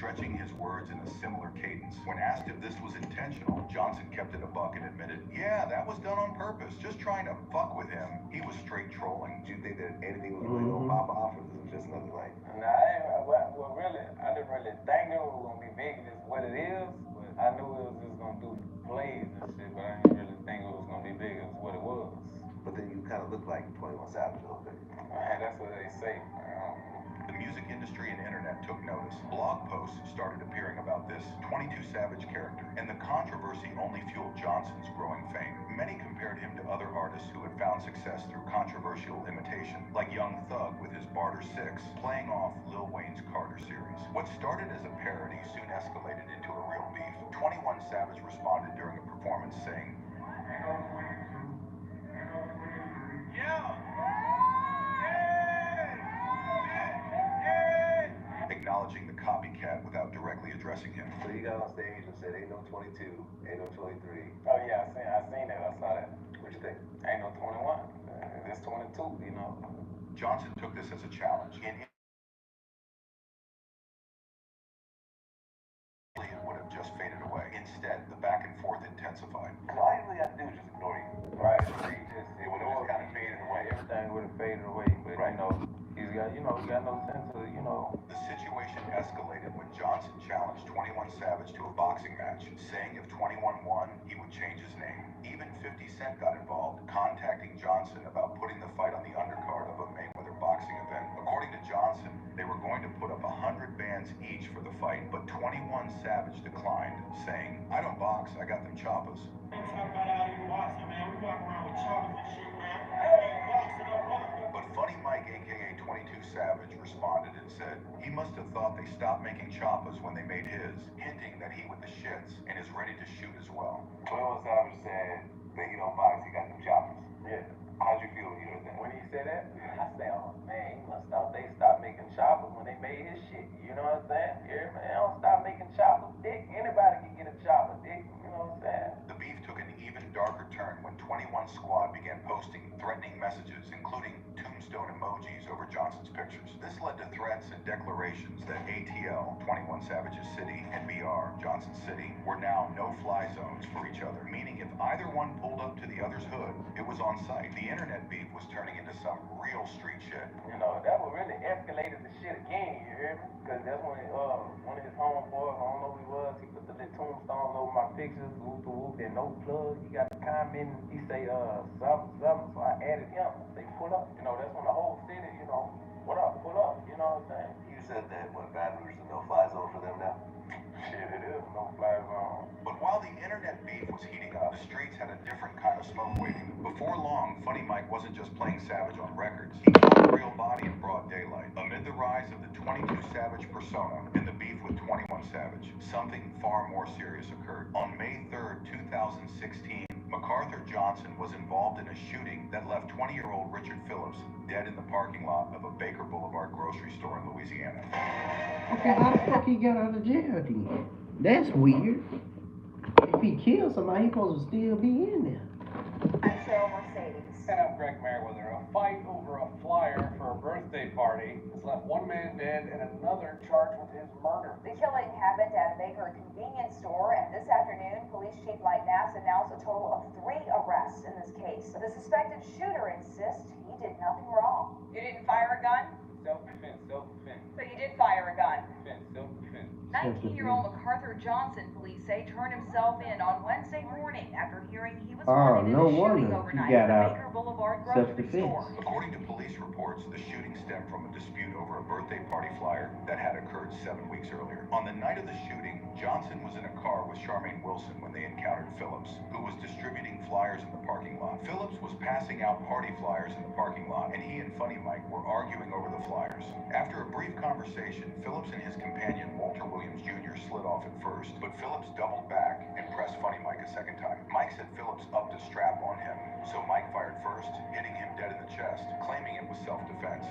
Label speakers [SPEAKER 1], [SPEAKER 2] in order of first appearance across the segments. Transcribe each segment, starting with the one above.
[SPEAKER 1] stretching his words in a similar cadence. When asked if this was intentional, Johnson kept it a buck and admitted, "Yeah, that was done on purpose, just trying to fuck with him." He was straight trolling.
[SPEAKER 2] Did you think that anything was really gonna pop off, or was it just another like?
[SPEAKER 3] Nah, well, really, I didn't really think it was gonna be big as what it is, but I knew it was just gonna do plays and shit, but I didn't really think it was gonna be big as what it was.
[SPEAKER 2] But then you kind of look like 21 Savage a little bit.
[SPEAKER 3] Man, that's what they say.
[SPEAKER 1] The music industry and internet took notice. Blog posts started appearing about this 22 Savage character, and the controversy only fueled Johnson's growing fame. Many compared him to other artists who had found success through controversial imitation, like Young Thug with his Barter 6, playing off Lil Wayne's Carter series. What started as a parody soon escalated into a real beef. 21 Savage responded during a performance saying, acknowledging the copycat without directly addressing him.
[SPEAKER 2] So you got on stage and said, "Ain't no 22, ain't no 23."
[SPEAKER 3] Oh yeah, I seen that. I saw that.
[SPEAKER 2] What'd you think?
[SPEAKER 3] Ain't no 21. It's 22. You know.
[SPEAKER 1] Johnson took this as a challenge. It would have just faded away. Instead, the back and forth intensified.
[SPEAKER 2] All you really got to do is just ignore you.
[SPEAKER 3] Right.
[SPEAKER 2] It would have just kind of faded away.
[SPEAKER 3] Everything would have faded away, but
[SPEAKER 2] right.
[SPEAKER 3] He's got no sense of,
[SPEAKER 1] The situation escalated when Johnson challenged 21 Savage to a boxing match, saying if 21 won, he would change his name. Even 50 Cent got involved, contacting Johnson about putting the fight on the undercard of a Mayweather boxing event. According to Johnson, they were going to put up 100 bands each for the fight, but 21 Savage declined, saying, "I don't box, I got them choppers." But Funny Mike, aka 22 Savage, responded and said he must have thought they stopped making choppers when they made his, hinting that he with the shits and is ready to shoot as well.
[SPEAKER 2] 21 Savage said that he don't box, he got them choppers.
[SPEAKER 3] Yeah.
[SPEAKER 2] How'd you feel when you heard that?
[SPEAKER 3] When he said that, I said, "Oh man, he must thought they stopped making choppers when they made his shit." You know what I'm saying? Yeah, man, I don't stop making choppers, dick. Anybody can get a chopper, dick. You know what I'm saying?
[SPEAKER 1] The beef took an even darker turn when 21 Squad began posting threatening messages, including tombstone emojis over Johnson's pictures. This led to threats and declarations that ATL, 21 Savage's city, and BR, Johnson's city, were now no-fly zones for each other, meaning if either one pulled up to the other's hood, it was on site. The internet beef was turning into some real street shit.
[SPEAKER 3] You know, that would really escalated the shit again, you hear me? Because that's when one of his homeboys, I don't know who he was, he put the little tombstones over my pictures, whoop, and no plug. He got the comment, he say, something, so I added him. They pull up, you know, that's when the whole city, what up, pull up, you know what I'm saying?
[SPEAKER 2] You said that Baton Rouge is a no-fly zone for them now?
[SPEAKER 3] Shit, it is a no-fly zone.
[SPEAKER 1] But while the internet beef was heating up, the streets had a different kind of smoke waiting. Before long, Funny Mike wasn't just playing Savage on records. He caught a real body in broad daylight. Amid the rise of the 22 Savage persona and the beef with 21 Savage, something far more serious occurred. On May 3rd, 2016, MacArthur Johnson was involved in a shooting that left 20-year-old Richard Phillips dead in the parking lot of a Baker Boulevard grocery store in Louisiana.
[SPEAKER 4] Okay, how the fuck he got out of jail then? That's weird. If he killed somebody, he's supposed to still be in there.
[SPEAKER 5] I'm Cheryl Mercedes.
[SPEAKER 6] And I'm Greg Merriweather. A fight over a flyer for a birthday party has left one man dead and another charged with his murder.
[SPEAKER 5] The killing happened at a Baker convenience store, and this afternoon, Police Chief Mike Nass announced a total of 3 arrests in this case. The suspected shooter insists he did nothing wrong. You didn't fire a gun?
[SPEAKER 3] Self-defense.
[SPEAKER 5] So you did fire a gun?
[SPEAKER 3] Self-defense.
[SPEAKER 5] 19-year-old MacArthur Johnson, police say, turned himself in on Wednesday morning after hearing he was wanted in a shooting overnight at the Baker Boulevard grocery store.
[SPEAKER 1] According to police reports, the shooting stemmed from a dispute over a birthday party flyer that had occurred 7 weeks earlier. On the night of the shooting, Johnson was in a car with Charmaine Wilson when they encountered Phillips, who was distributing flyers in the parking lot. Phillips was passing out party flyers in the parking lot, and he and Funny Mike were arguing over the flyers. After a brief conversation, Phillips and his companion, Walter Williams Jr., slid off at first, but Phillips doubled back and pressed Funny Mike a second time. Mike said Phillips upped a strap on him, so Mike fired first, hitting him dead in the chest, claiming it was self-defense.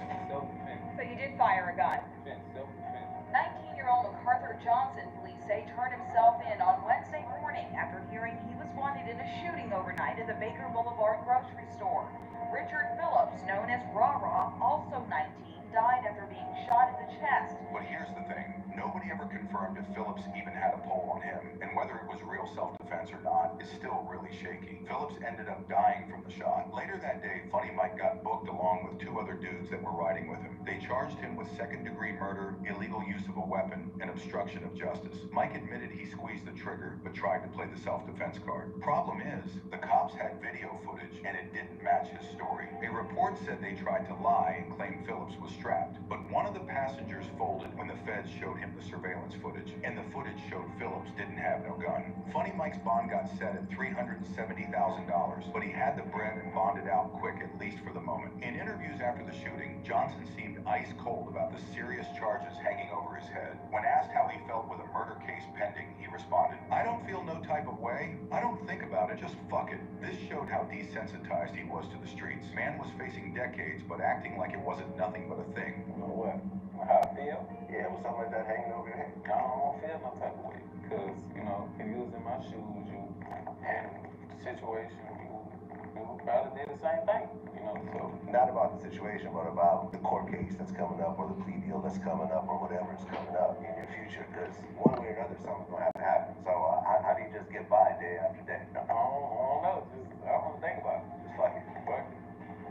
[SPEAKER 5] So you did fire a gun?
[SPEAKER 3] Self-defense.
[SPEAKER 5] 19-year-old MacArthur Johnson, police say, turned himself in on Wednesday morning after hearing he was wanted in a shooting overnight at the Baker Boulevard grocery store. Richard Phillips, known as Rah Rah, also 19, died after being shot in the chest.
[SPEAKER 1] But here's the thing. Nobody ever confirmed if Phillips even had a pole on him, and whether it was real self-defense or not is still really shaky. Phillips ended up dying from the shot. Later that day, Funny Mike got booked along with 2 other dudes that were riding with him. They charged him with second-degree murder, illegal use of a weapon, and obstruction of justice. Mike admitted he squeezed the trigger, but tried to play the self-defense card. Problem is, the cops had video footage, and it didn't match his story. A report said they tried to lie and claimed Phillips was strapped, but one of the passengers folded when the feds showed him the surveillance footage, and the footage showed Phillips didn't have no gun. Funny Mike's bond got set at $370,000, but he had the bread and bonded out quick, at least for the moment. In interviews after the shooting, Johnson seemed ice cold about the serious charges hanging over his head. When asked how he felt with a murder case pending, he responded, "I don't feel no type of way. I don't think about it, just fuck it." This showed how desensitized he was to the streets. Man was facing decades, but acting like it wasn't nothing but a thing.
[SPEAKER 3] You know what? How I feel?
[SPEAKER 2] Yeah, with something like that hanging over your head.
[SPEAKER 3] I don't feel no type of way. Because, you know, if you was in my shoes, you handled the situation, you probably did the same thing, you know, so.
[SPEAKER 2] Not about the situation, but about the court case that's coming up, or the plea deal that's coming up, or whatever is coming up in your future. Because one way or another, something's going to have to happen. So how do you just get by day after day?
[SPEAKER 3] I don't know. I don't think about it.
[SPEAKER 2] Just fuck it.
[SPEAKER 3] Fuck it.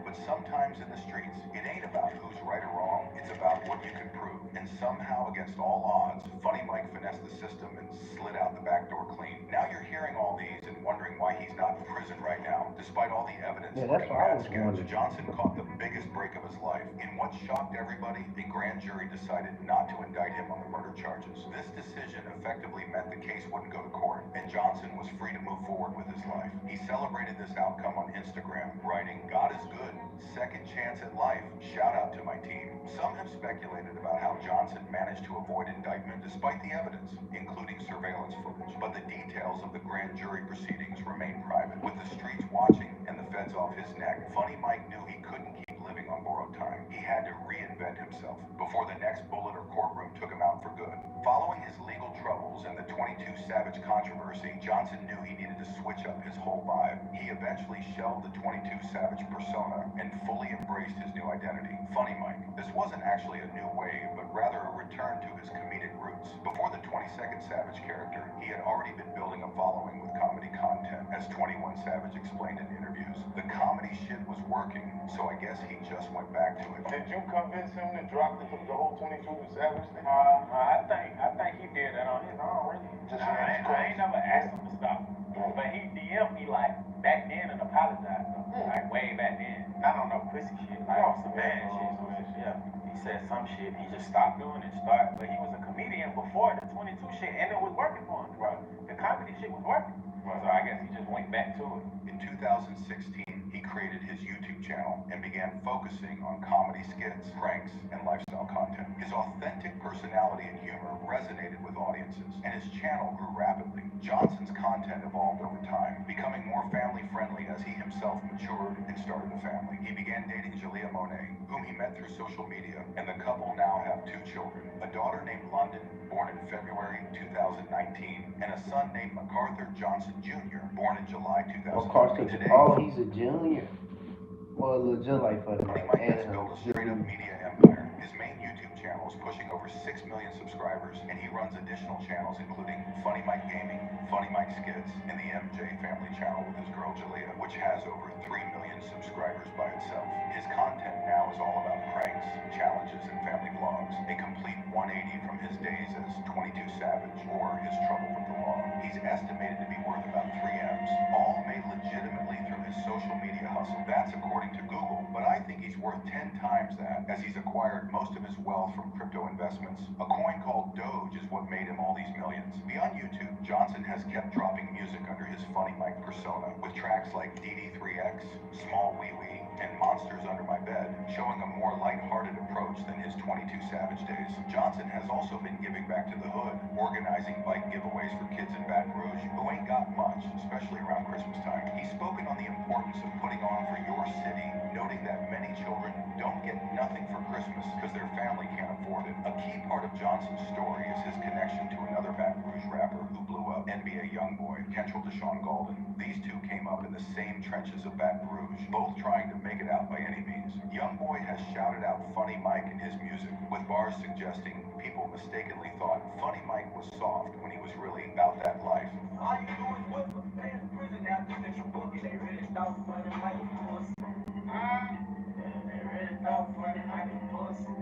[SPEAKER 1] But sometimes in the streets, it ain't about who's right or wrong, it's about what you can prove. And somehow, against all odds, Funny Mike finessed the system and slid out the back door clean. Now you're hearing all these and wondering why he's not in prison right now, despite all the evidence.
[SPEAKER 4] Yeah, that's what I was wondering.
[SPEAKER 1] Johnson caught the biggest break of his life. In what shocked everybody, the grand jury decided not to indict him on the murder charges. This decision effectively meant the case wouldn't go to court, and Johnson was free to move forward with his life. He celebrated this outcome on Instagram, writing, "God is good. Second chance at life. Shout out to my team." Some have speculated about how Johnson managed to avoid indictment despite the evidence, including surveillance footage. But the details of the grand jury proceedings remain private. With the streets watching and the feds off his neck, Funny Mike knew he couldn't keep living on borrowed time. He had to reinvent himself before the next bullet or courtroom took him out for good. Following his legal troubles and the 22 Savage controversy, Johnson knew he needed to switch up his whole vibe. He eventually shelved the 22 Savage persona and fully embraced his new identity, Funny Mike. This wasn't actually a new wave, but rather a return to his comedic roots. Before the 22nd Savage character, he had already been building a following with comedy content, as 21 Savage explained in interviews. The comedy shit was working, so I guess he just went back to it.
[SPEAKER 7] Did you convince him to drop the whole 22 Savage thing?
[SPEAKER 3] I think he did that on his own, really.
[SPEAKER 7] I
[SPEAKER 3] ain't never asked him to stop. But he DM'd me like back then and apologized though. Like way back then. I don't know, pussy shit. Like some bad shit. Yeah. He said some shit, he just stopped doing it, but he was a comedian before the 22 shit, and it was working for him. Right. The comedy shit was working. Right. So I guess he just went back to it.
[SPEAKER 1] In 2016, he created his YouTube channel and began focusing on comedy skits, pranks, and lifestyle content. His authentic personality and humor resonated with audiences, and his channel grew rapidly. Johnson's content evolved over time, becoming more family-friendly as he himself matured and started a family. He began dating Jalea Monet, whom he met through social media, and the couple now have 2 children, a daughter named London, born in February 2019, and a son named MacArthur Johnson Jr., born in July 2020. Today,
[SPEAKER 4] he's a junior. Well, it looks just like Funny
[SPEAKER 1] Funny
[SPEAKER 4] Mike.
[SPEAKER 1] Mike has built a straight-up media empire. His main YouTube channel is pushing over 6 million subscribers, and he runs additional channels including Funny Mike Gaming, Funny Mike Skits, and the MJ Family channel with his girl Jalea, which has over 3 million subscribers by itself. His content now is all about pranks, challenges, and family vlogs, a complete 180 from his days as 22 Savage or his trouble with the law. He's estimated to be worth about 3 M's, all made legitimately through his social media hustle. That's according to Google, but I think he's worth 10 times that, as he's acquired most of his wealth from crypto investments. A coin called Doge is what made him all these millions. Beyond YouTube, Johnson has kept dropping music under his Funny Mike persona, with tracks like DD3X, Small Wee Wee, and Monsters Under My Bed, showing a more lighthearted approach than his 22 Savage days. Johnson has also been giving back to the hood, organizing bike giveaways for kids in Baton Rouge who ain't got much, especially around Christmas time. He's spoken on the importance of putting on for your city, noting that many children don't get nothing for Christmas because their family can't afford it. A key part of Johnson's story is his connection to another Baton Rouge rapper who blew up, NBA Youngboy, Kentrell Deshaun Golden. These two came up in the same trenches of Baton Rouge, both trying to make it out by any means. Youngboy has shouted out Funny Mike in his music, with bars suggesting people mistakenly thought Funny Mike was soft when he was really about that life.
[SPEAKER 8] All you do is whip them, stay in prison after that you book it. They really thought Funny Mike was pussy. They really thought Funny Mike was pussy.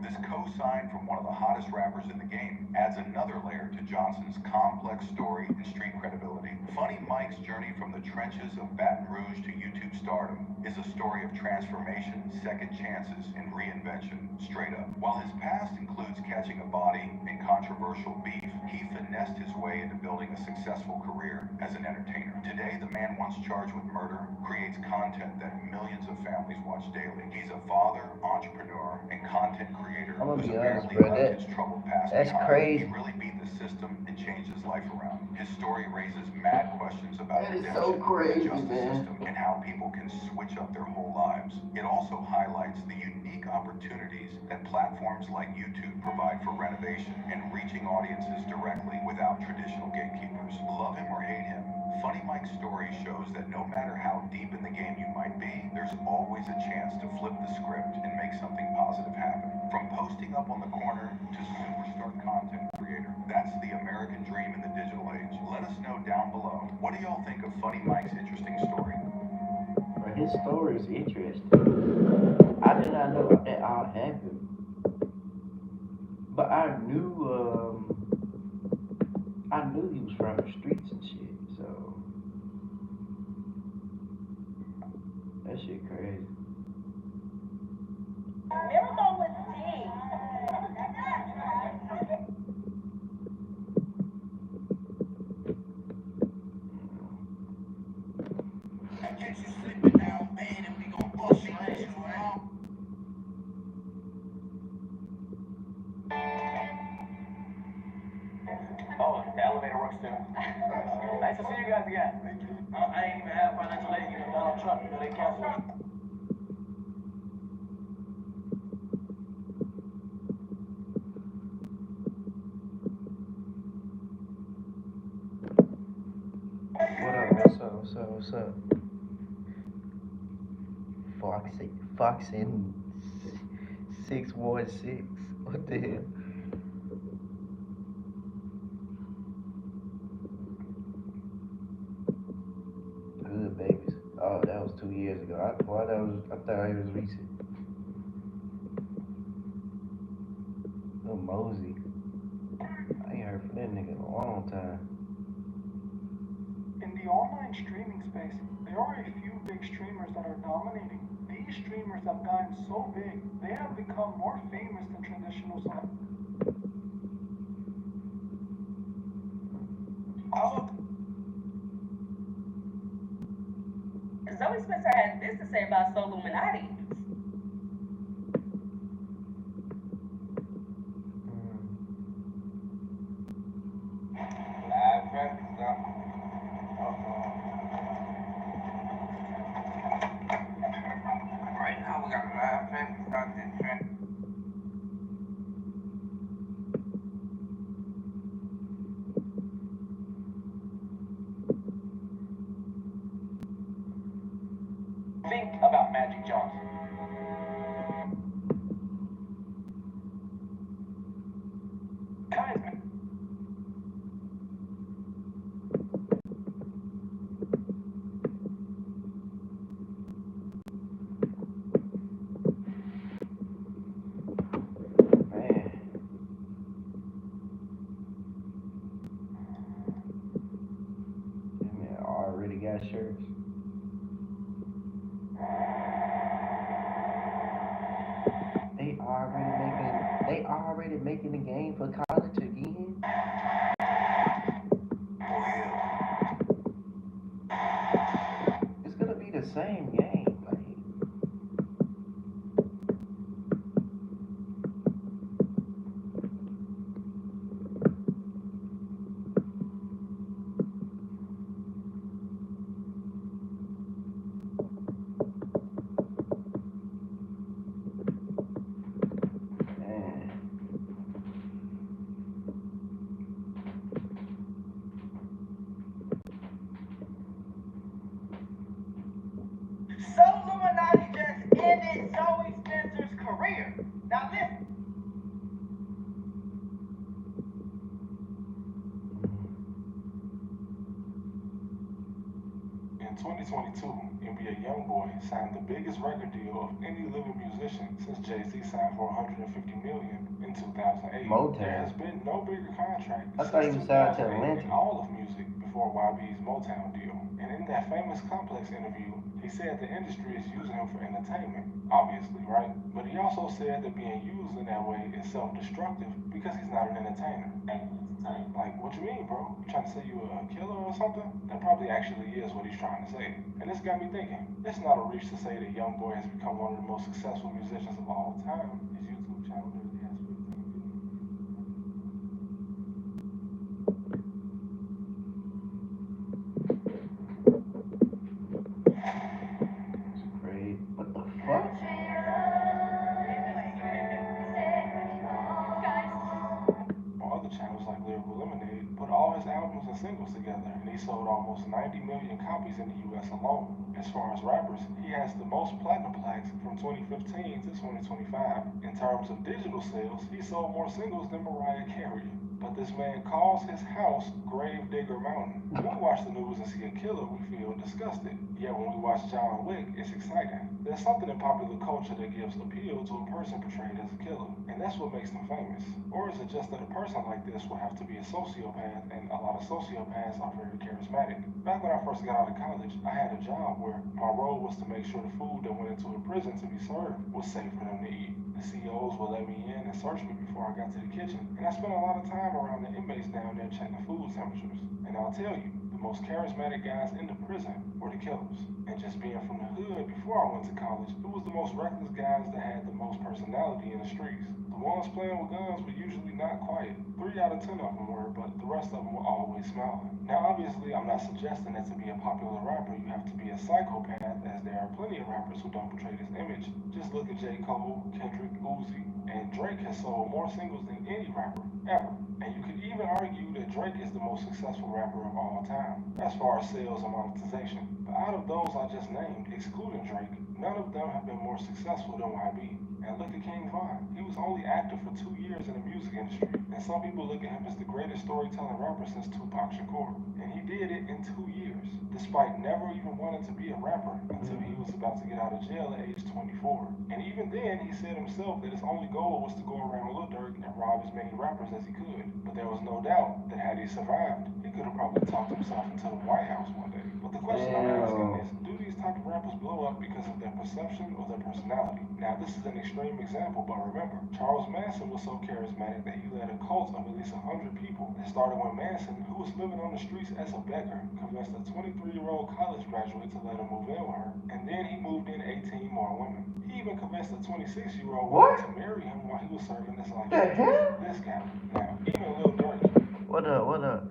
[SPEAKER 1] This co-sign from one of the hottest rappers in the game adds another layer to Johnson's complex story and street credibility. Funny Mike's journey from the trenches of Baton Rouge to YouTube stardom is a story of transformation, second chances, and reinvention, straight up. While his past includes catching a body and controversial beef, he finessed his way into building a successful career as an entertainer. Today, the man once charged with murder creates content that millions of families watch daily. He's a father, entrepreneur, and content creator
[SPEAKER 4] I'm gonna
[SPEAKER 1] who's
[SPEAKER 4] be honest,
[SPEAKER 1] apparently
[SPEAKER 4] bro,
[SPEAKER 1] left his troubled past
[SPEAKER 4] that's
[SPEAKER 1] behind.
[SPEAKER 4] crazy.
[SPEAKER 1] He really beat the system and changed his life around. His story raises mad questions about
[SPEAKER 4] That is
[SPEAKER 1] redemption,
[SPEAKER 4] so crazy,
[SPEAKER 1] the justice
[SPEAKER 4] man.
[SPEAKER 1] system, and how people can switch up their whole lives. It also highlights the unique opportunities that platforms like YouTube provide for renovation and reaching audiences directly without traditional gatekeepers. Love him or hate him, Funny Mike's story shows that no matter how deep in the game you might be, there's always a chance to flip the script and make something positive happen. From posting up on the corner to superstar content creator, that's the American dream in the digital age. Let us know down below. What do y'all think of Funny Mike's interesting story?
[SPEAKER 4] His story is interesting. I did not know that all happened. But I knew he was from the streets and shit, so that shit crazy.
[SPEAKER 5] Miracle with D.
[SPEAKER 8] Get you sleeping now, man, and we gon' bust your ass around.
[SPEAKER 3] Oh, the elevator works too. Nice to see you guys again. I ain't even have financial aid given Donald Trump. You know they canceled it.
[SPEAKER 4] What's up? Fox in 616. What the hell? Good babies. Oh, that was 2 years ago. I thought it was recent. Lil Mosey. I ain't heard from that nigga in a long time.
[SPEAKER 9] In the online streaming space, there are a few big streamers that are dominating. These streamers have gotten so big, they have become more famous than traditional songs.
[SPEAKER 5] Zoe Spencer had this to say about Soluminati.
[SPEAKER 8] Right now we got live practice out there.
[SPEAKER 3] Think about Magic Johnson. Guys, man.
[SPEAKER 4] Man, already got shirts. They already making the game for college again. It's gonna be the same game, like.
[SPEAKER 8] Now listen.
[SPEAKER 7] In 2022, NBA YoungBoy signed the biggest record deal of any living musician since Jay-Z signed for $150 million in 2008.
[SPEAKER 4] Motown.
[SPEAKER 7] There has been no bigger contract
[SPEAKER 4] I thought he
[SPEAKER 7] since
[SPEAKER 4] was signed to
[SPEAKER 7] 2008
[SPEAKER 4] Atlantic.
[SPEAKER 7] in all of music before YB's Motown deal. And in that famous Complex interview, he said the industry is using him for entertainment, obviously, right? But he also said that being used in that way is self-destructive because he's not an entertainer. Like, what you mean, bro? You trying to say you a killer or something? That probably actually is what he's trying to say. And this got me thinking, it's not a reach to say that YoungBoy has become one of the most successful musicians of all time. His YouTube channel literally has 15
[SPEAKER 4] Great. What the fuck?
[SPEAKER 7] Other channels like Lyrical Lemonade put all his albums and singles together, and he sold almost 90 million copies in the US alone. As far as rappers, he has the most platinum plaques from 2015 to 2025. In terms of digital sales, he sold more singles than Mariah Carey. But this man calls his house Grave Digger Mountain. When we watch the news and see a killer, we feel disgusted. Yet when we watch John Wick, it's exciting. There's something in popular culture that gives appeal to a person portrayed as a killer, and that's what makes them famous. Or is it just that a person like this will have to be a sociopath, and a lot of sociopaths are very charismatic? Back when I first got out of college, I had a job where my role was to make sure the food that went into a prison to be served was safe for them to eat. The COs would let me in and search me before I got to the kitchen, and I spent a lot of time around the inmates down there checking food temperatures. And I'll tell you, the most charismatic guys in the prison were the killers. And just being from the hood before I went to college, it was the most reckless guys that had the most personality in the streets. The ones playing with guns were usually not quiet. 3 out of 10 of them were, but the rest of them were always smiling. Now obviously, I'm not suggesting that to be a popular rapper, you have to be a psychopath, as there are plenty of rappers who don't portray this image. Just look at J. Cole, Kendrick, Uzi, and Drake has sold more singles than any rapper, ever. And you could even argue that Drake is the most successful rapper of all time, as far as sales and monetization. But out of those I just named, excluding Drake, none of them have been more successful than YB. And look at King Von. He was only active for 2 years in the music industry, and some people look at him as the greatest storytelling rapper since Tupac Shakur. And he did it in 2 years, despite never even wanting to be a rapper until he was about to get out of jail at age 24. And even then, he said himself that his only goal was to go around Lil Durk and rob as many rappers as he could. But there was no doubt that had he survived, he could have probably talked himself into the White House one day. But the question I'm asking is, do these type of rappers blow up because of their perception or their personality? Now, this is an extreme example, but remember, Charles Manson was so charismatic that he led a cult of at least 100 people. It started when Manson, who was living on the streets as a beggar, convinced a 23-year-old college graduate to let him move in with her, and then he moved in 18 more women. He even convinced a 26-year-old woman to marry him while he was serving as life sentence. This guy. Now, even Lil Durk.
[SPEAKER 4] What up?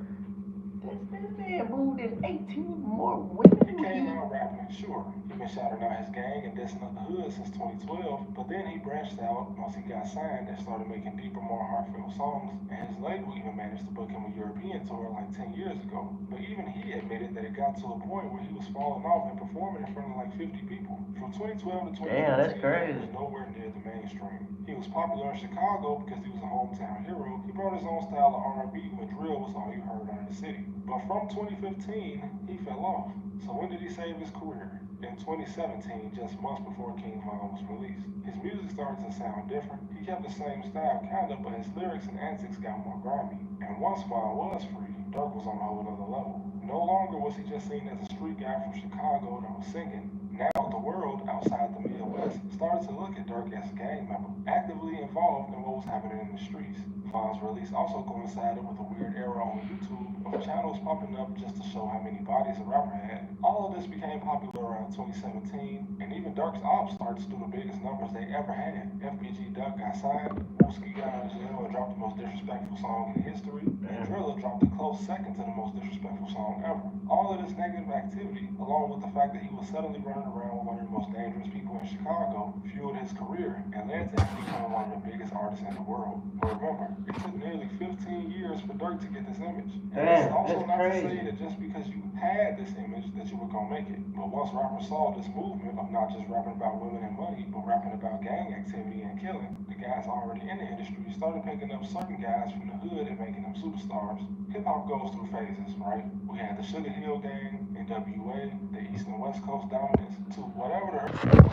[SPEAKER 4] This man moved in 18 more women.
[SPEAKER 7] He came out rapping, sure. He been shouting out his gang and dissing up the hood since 2012, but then he branched out once he got signed and started making deeper, more heartfelt songs, and his label even managed to book him a European tour like 10 years ago. But even he admitted that it got to a point where he was falling off and performing in front of like 50 people. From 2012 to 2015,
[SPEAKER 4] Damn, that's crazy.
[SPEAKER 7] he was nowhere near the mainstream. He was popular in Chicago because he was a hometown hero. He brought his own style of R&B, where drill was all you heard out of the city. But from 2015, he fell off. So when did he save his career? In 2017, just months before King Von was released. His music started to sound different. He kept the same style kinda, but his lyrics and antics got more grimy. And once Von was free, Durk was on a whole other level. No longer was he just seen as a street guy from Chicago that was singing. Now the world outside the Midwest started to look at Durk as a gang member, actively involved in what was happening in the streets. Von's release also coincided with a weird era on YouTube of channels popping up just to show how many bodies a rapper had. All of this became popular around 2017, and even Durk's ops started to do the biggest numbers they ever had. FBG Duck got signed, Wooski got out of jail and dropped the most disrespectful song in history, and Drilla dropped a close second to the most disrespectful song ever. All of this negative activity, along with the fact that he was suddenly running around with one of the most most dangerous people in Chicago, fueled his career and led to him becoming one of the biggest artists in the world. But remember, it took nearly 15 years for Dirk to get this image. And it's also not to say that just because you had this image that you were gonna make it. But once rappers saw this movement of not just rapping about women and money, but rapping about gang activity and killing, the guys already in the industry started picking up certain guys from the hood and making them superstars. Hip-hop goes through phases, right? We had the Sugar Hill Gang, NWA, the East and West Coast dominance, to whatever the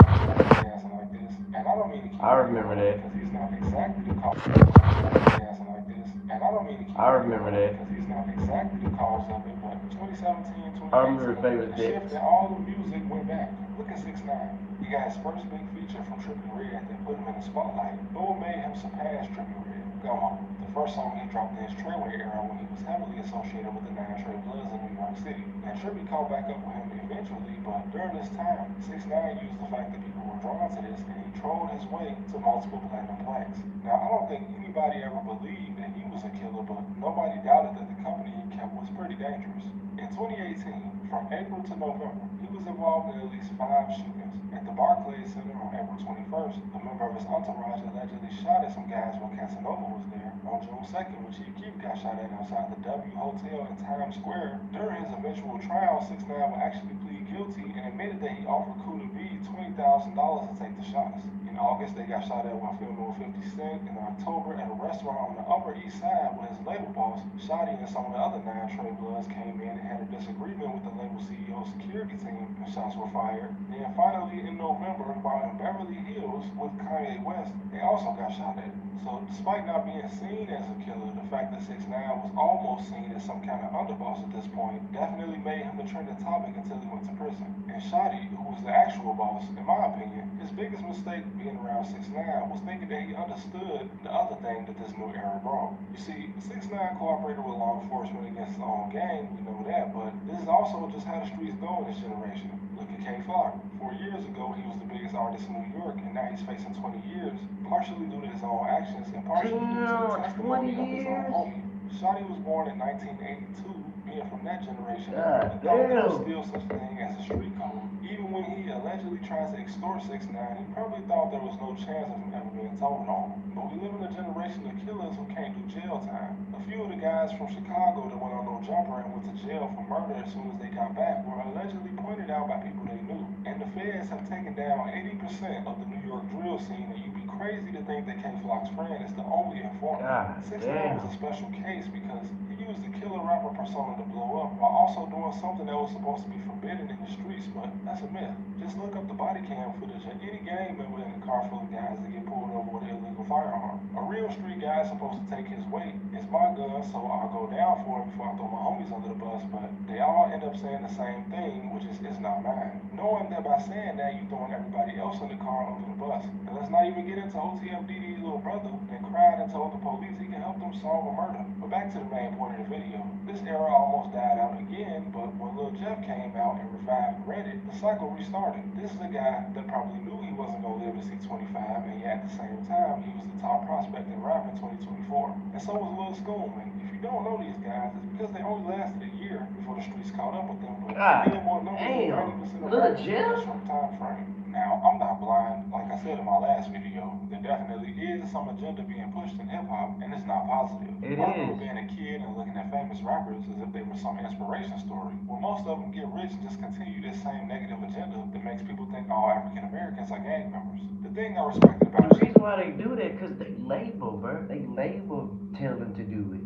[SPEAKER 7] dancing like this. And I don't mean to keep
[SPEAKER 4] I remember that.
[SPEAKER 7] because he's not exactly the cause dancing like this. And I don't mean to keep
[SPEAKER 4] I remember that.
[SPEAKER 7] because he's not exactly the cause of it, but 2017, 2018,
[SPEAKER 4] I remember Famous
[SPEAKER 7] the
[SPEAKER 4] Dex.
[SPEAKER 7] shift in all the music went back. Look at 6ix9ine. He got his first big feature from Trippie Redd that put him in the spotlight. What made him surpass Trippie Redd? Come on. The first song he dropped in his Treyway era when he was heavily associated with the 9 Trey Bloods in New York City. And Trippie caught back up with him eventually, but during this time, 6ix9ine used the fact that people were drawn to this and he trolled his way to multiple platinum plaques. Now, I don't think anybody ever believed that he was a killer, but nobody doubted that the company he kept was pretty dangerous. In 2018, from April to November, he was involved in at least 5 shootings. At the Barclays Center on April 21st, a member of his entourage allegedly shot at some guys when Casanova was there. On June 2nd, when Chief Keef got shot at outside the W Hotel in Times Square. During his eventual trial, 6ix9ine would actually plead guilty and admitted that he offered Kuda B $20,000 to take the shots. In August, they got shot at while filming with 50 Cent. In October, at a restaurant on the Upper East Side with his label boss, Shotty and some of the other 9 Trey Bloods came in and had a disagreement with the label CEO's security team, and shots were fired. Then finally, in November, while in Beverly Hills with Kanye West, they also got shot at. So despite not being seen as a killer, the fact that 6ix9ine was almost seen as some kind of underboss at this point definitely made him the trending topic until he went to prison. And Shotty, who was the actual boss, in my opinion, his biggest mistake being around 6ix9ine was thinking that he understood the other thing that this new era brought. You see, 6ix9ine cooperated with law enforcement against his own gang, we know that, but this is also just how the streets go in this generation. Look at K-Flock. 4 years ago, he was the biggest artist in New York, and now he's facing 20 years, partially due to his own actions and partially due to the testimony of his own homie. Shotty was born in 1982, being from that generation, and thought there was still such a thing as a street code. Even when he allegedly tried to extort 6ix9ine, he probably thought there was no chance of him ever being told on. But we live in a generation of killers who can't do jail time. A few of the guys from Chicago that went on No Jumper and went to jail for murder as soon as they got back were allegedly pointed out by people they knew. And the feds have taken down 80% of the New York drill scene, and you'd be crazy to think that K-Flock's friend is the only informant. 6ix9ine was a special case because he used the killer rapper persona to blow up while also doing something that was supposed to be forbidden in the streets, but that's a myth. Just look up the body cam footage of any gang member in a car full of guys that get pulled over with an illegal firearm. A real street guy is supposed to take his weight. It's my gun, so I'll go down for it before I throw my homies under the bus, but they all end up saying the same thing, which is, it's not mine. Knowing that by saying that, you're throwing everybody else in the car under the bus. And let's not even get into OTF DD's little brother that cried and told the police he can help them solve a murder. But back to the main point of the video. This era almost died out again, but when Lil Jeff came out and revived Reddit, the cycle restarted. This is a guy that probably knew he wasn't going to live to see 25, and yet at the same time, he was the top prospect in rap in 2024. And so was Lil School, and if you don't know these guys, it's because they only lasted a year before the streets caught up with them, but they had more numbers than 90% of rappers in a short time frame. Now, I'm not blind. Like I said in my last video, there definitely is some agenda being pushed in hip-hop, and it's not positive. I remember being a kid and looking at famous rappers as if they were some inspiration story. Well, most of them get rich and just continue this same negative agenda that makes people think all African Americans are gang members. The thing I respected about
[SPEAKER 4] the reason why they do that, because they label, bro. They label tell them to do it.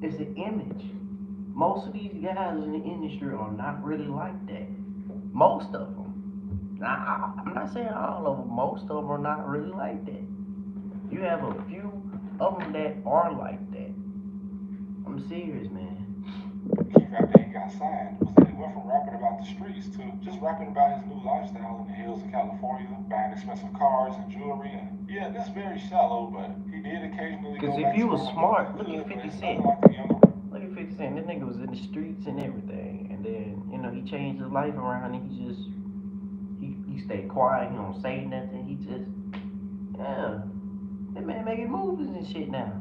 [SPEAKER 4] It's an image. Most of these guys in the industry are not really like that. Most of them. Now, I'm not saying all of them. Most of them are not really like that. You have a few of them that are like that. I'm serious, man.
[SPEAKER 7] Keith, after he got signed, was that he went from rapping about the streets to just rapping about his new lifestyle in the hills of California, buying expensive cars and jewelry. And yeah, this very shallow, but he did occasionally go back to
[SPEAKER 4] if you was smart, look at 50 Cent. Look at 50 Cent. This nigga was in the streets and everything, and then he changed his life around, and he stayed quiet. He don't say nothing. He just that man making movies and shit now.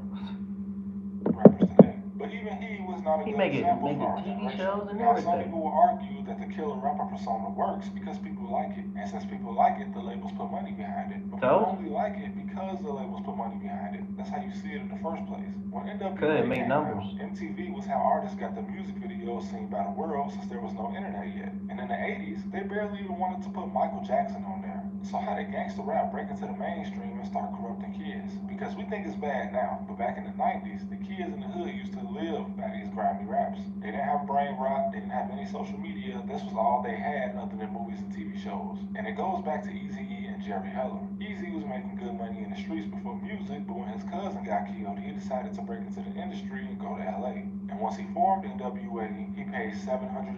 [SPEAKER 7] Rappers today. But even he was not a
[SPEAKER 4] He
[SPEAKER 7] good
[SPEAKER 4] making
[SPEAKER 7] example for our
[SPEAKER 4] TV
[SPEAKER 7] generation.
[SPEAKER 4] shows and
[SPEAKER 7] Now, some
[SPEAKER 4] everything.
[SPEAKER 7] people will argue that the killer rapper persona works because people like it. And since people like it, the labels put money behind it. But people only like it because the labels put money behind it. That's how you see it in the first place. When NWA
[SPEAKER 4] Made
[SPEAKER 7] came
[SPEAKER 4] numbers.
[SPEAKER 7] out, MTV was how artists got their music videos seen by the world since there was no internet yet. And in the 80s, they barely even wanted to put Michael Jackson on there. So how did gangster rap break into the mainstream and start corrupting kids? Because we think it's bad now, but back in the 90s, the kids in the hood used to live by these grimy raps. They didn't have brain rot, they didn't have any social media, this was all they had other than movies and TV shows. And it goes back to Eazy-E and Jerry Heller. Eazy was making good money in the streets before music, but when his cousin got killed, he decided to break into the industry and go to LA. And once he formed NWA, he paid $750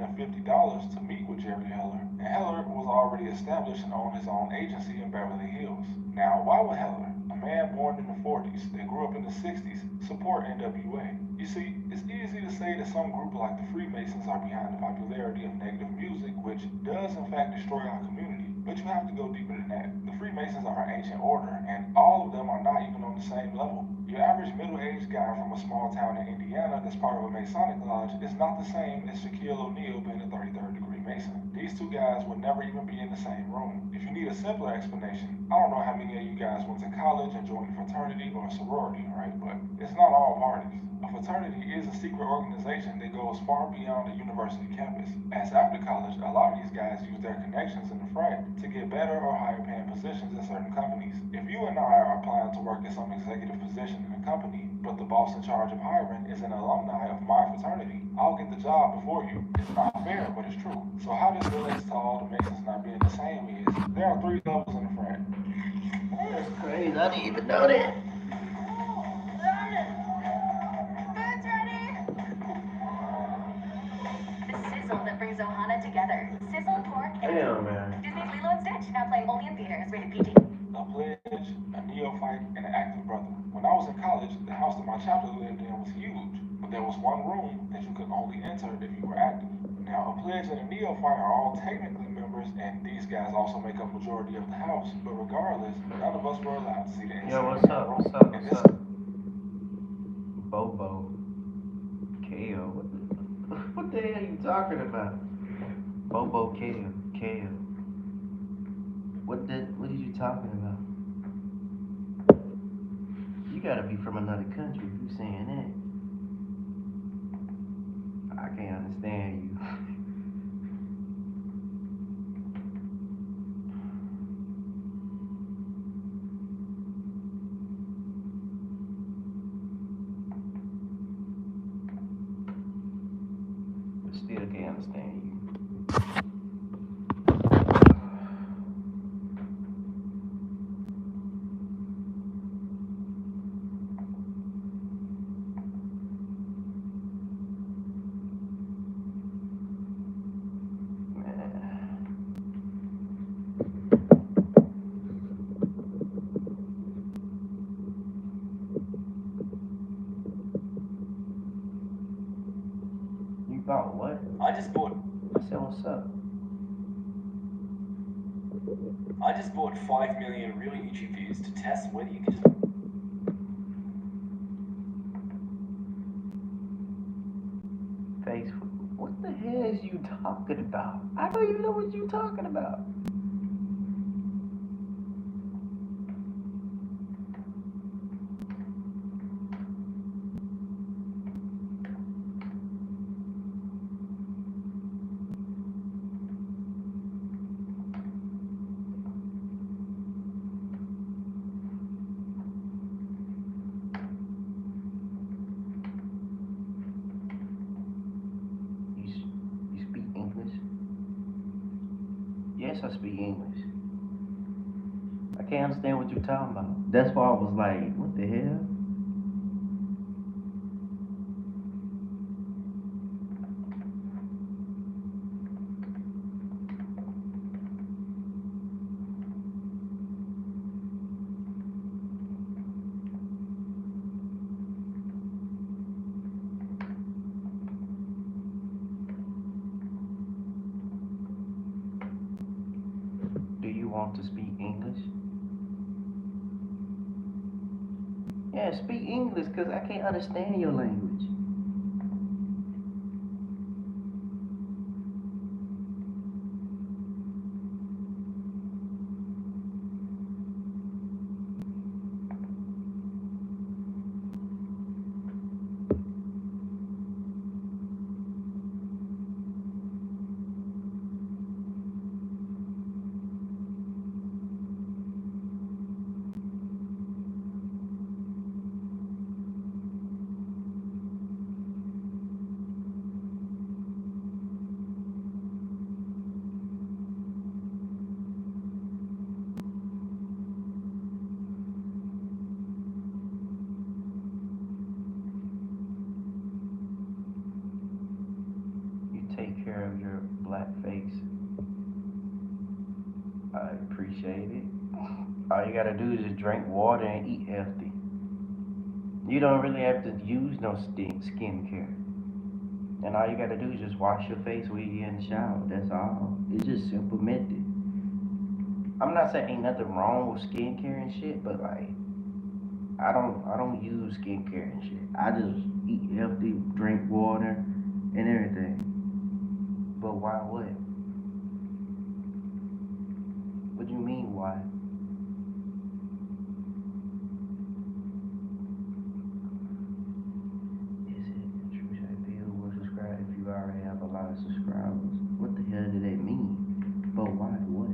[SPEAKER 7] to meet with Jerry Heller. And Heller was already established and owned his own agency in Beverly Hills. Now, why would Heller, a man born in the 40s that grew up in the 60s, support NWA? You see, it's easy to say that some group like the Freemasons are behind the popularity of negative music, which does in fact destroy our community. But you have to go deeper than that. The Freemasons are an ancient order, and all of them are not even on the same level. Your average middle-aged guy from a small town in Indiana that's part of a Masonic lodge is not the same as Shaquille O'Neal being a 33rd degree Mason. These two guys would never even be in the same room. If you need a simpler explanation, I don't know how many of you guys went to college and joined a fraternity or a sorority, right? But it's not all parties. A fraternity is a secret organization that goes far beyond the university campus. As after college, a lot of these guys use their connections in the frat to get better or higher paying positions in certain companies. If you and I are applying to work in some executive position in a company, but the boss in charge of hiring is an alumni of my fraternity, I'll get the job before you. It's not fair, but it's true. So how this relates to all the Masons not being the same is, there are 3 levels in the frat.
[SPEAKER 4] That's crazy. I didn't even know that.
[SPEAKER 5] Food's ready! The sizzle that brings Ohana together. Sizzled pork and
[SPEAKER 4] Damn, man.
[SPEAKER 5] Disney's Lilo and Stitch, now playing only in theaters, rated PG.
[SPEAKER 7] A pledge, a neophyte, and an active brother. When I was in college, the house that my chapter lived in was huge, but there was one room that you could only enter if you were active. Now, a pledge and a neophyte are all technically members, and these guys also make up majority of the house, but regardless, none of us were allowed to see the inside
[SPEAKER 4] Yo,
[SPEAKER 7] of
[SPEAKER 4] what's
[SPEAKER 7] that
[SPEAKER 4] up?
[SPEAKER 7] room.
[SPEAKER 4] What's up?
[SPEAKER 7] And
[SPEAKER 4] What's
[SPEAKER 7] this
[SPEAKER 4] up? Bobo. Kale. What the hell are you talking about? Bobo Kale. Kale. What are you talking about? You gotta be from another country if you saying that. I can't understand you. But still can't understand you. You bought what?
[SPEAKER 10] I just bought
[SPEAKER 4] I said, what's up?
[SPEAKER 10] 5 million really itchy views to test whether you can just
[SPEAKER 4] Facebook. What the hell is you talking about? I don't even know what you talking about. You speak English? Yes, I speak English. I can't understand what you're talking about. That's why I was like, what the hell? Do you want to speak English? Yeah, speak English, because I can't understand your language. I appreciate it. All you gotta do is just drink water and eat healthy. You don't really have to use no skincare. And all you gotta do is just wash your face when you get in the shower. That's all. It's just simple method. I'm not saying ain't nothing wrong with skincare and shit, but like I don't use skincare and shit. I just eat healthy, drink water, and everything. But why what? What do you mean why? Is it true that people will subscribe if you already have a lot of subscribers? What the hell do that mean? But why? What?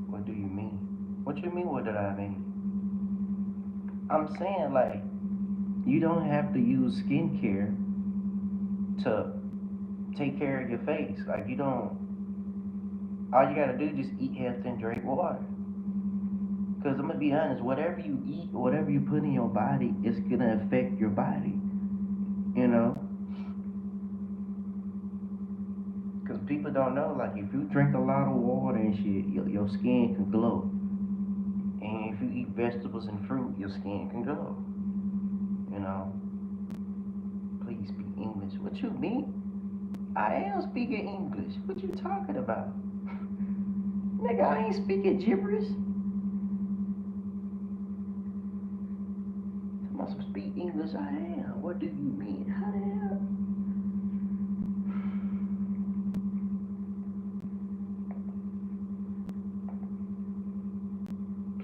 [SPEAKER 4] What do you mean? What you mean? What did I mean? I'm saying like you don't have to use skincare to take care of your face. Like you don't. All you gotta do is just eat healthy and drink water. Cause I'm gonna be honest, whatever you eat, whatever you put in your body, it's gonna affect your body. You know. Cause people don't know. Like if you drink a lot of water and shit, your skin can glow. And if you eat vegetables and fruit, your skin can glow. You know. Please speak English. What you mean? I am speaking English. What you talking about? Nigga, I ain't speaking gibberish. I'm supposed to speak English. I am. What do you mean? How the hell?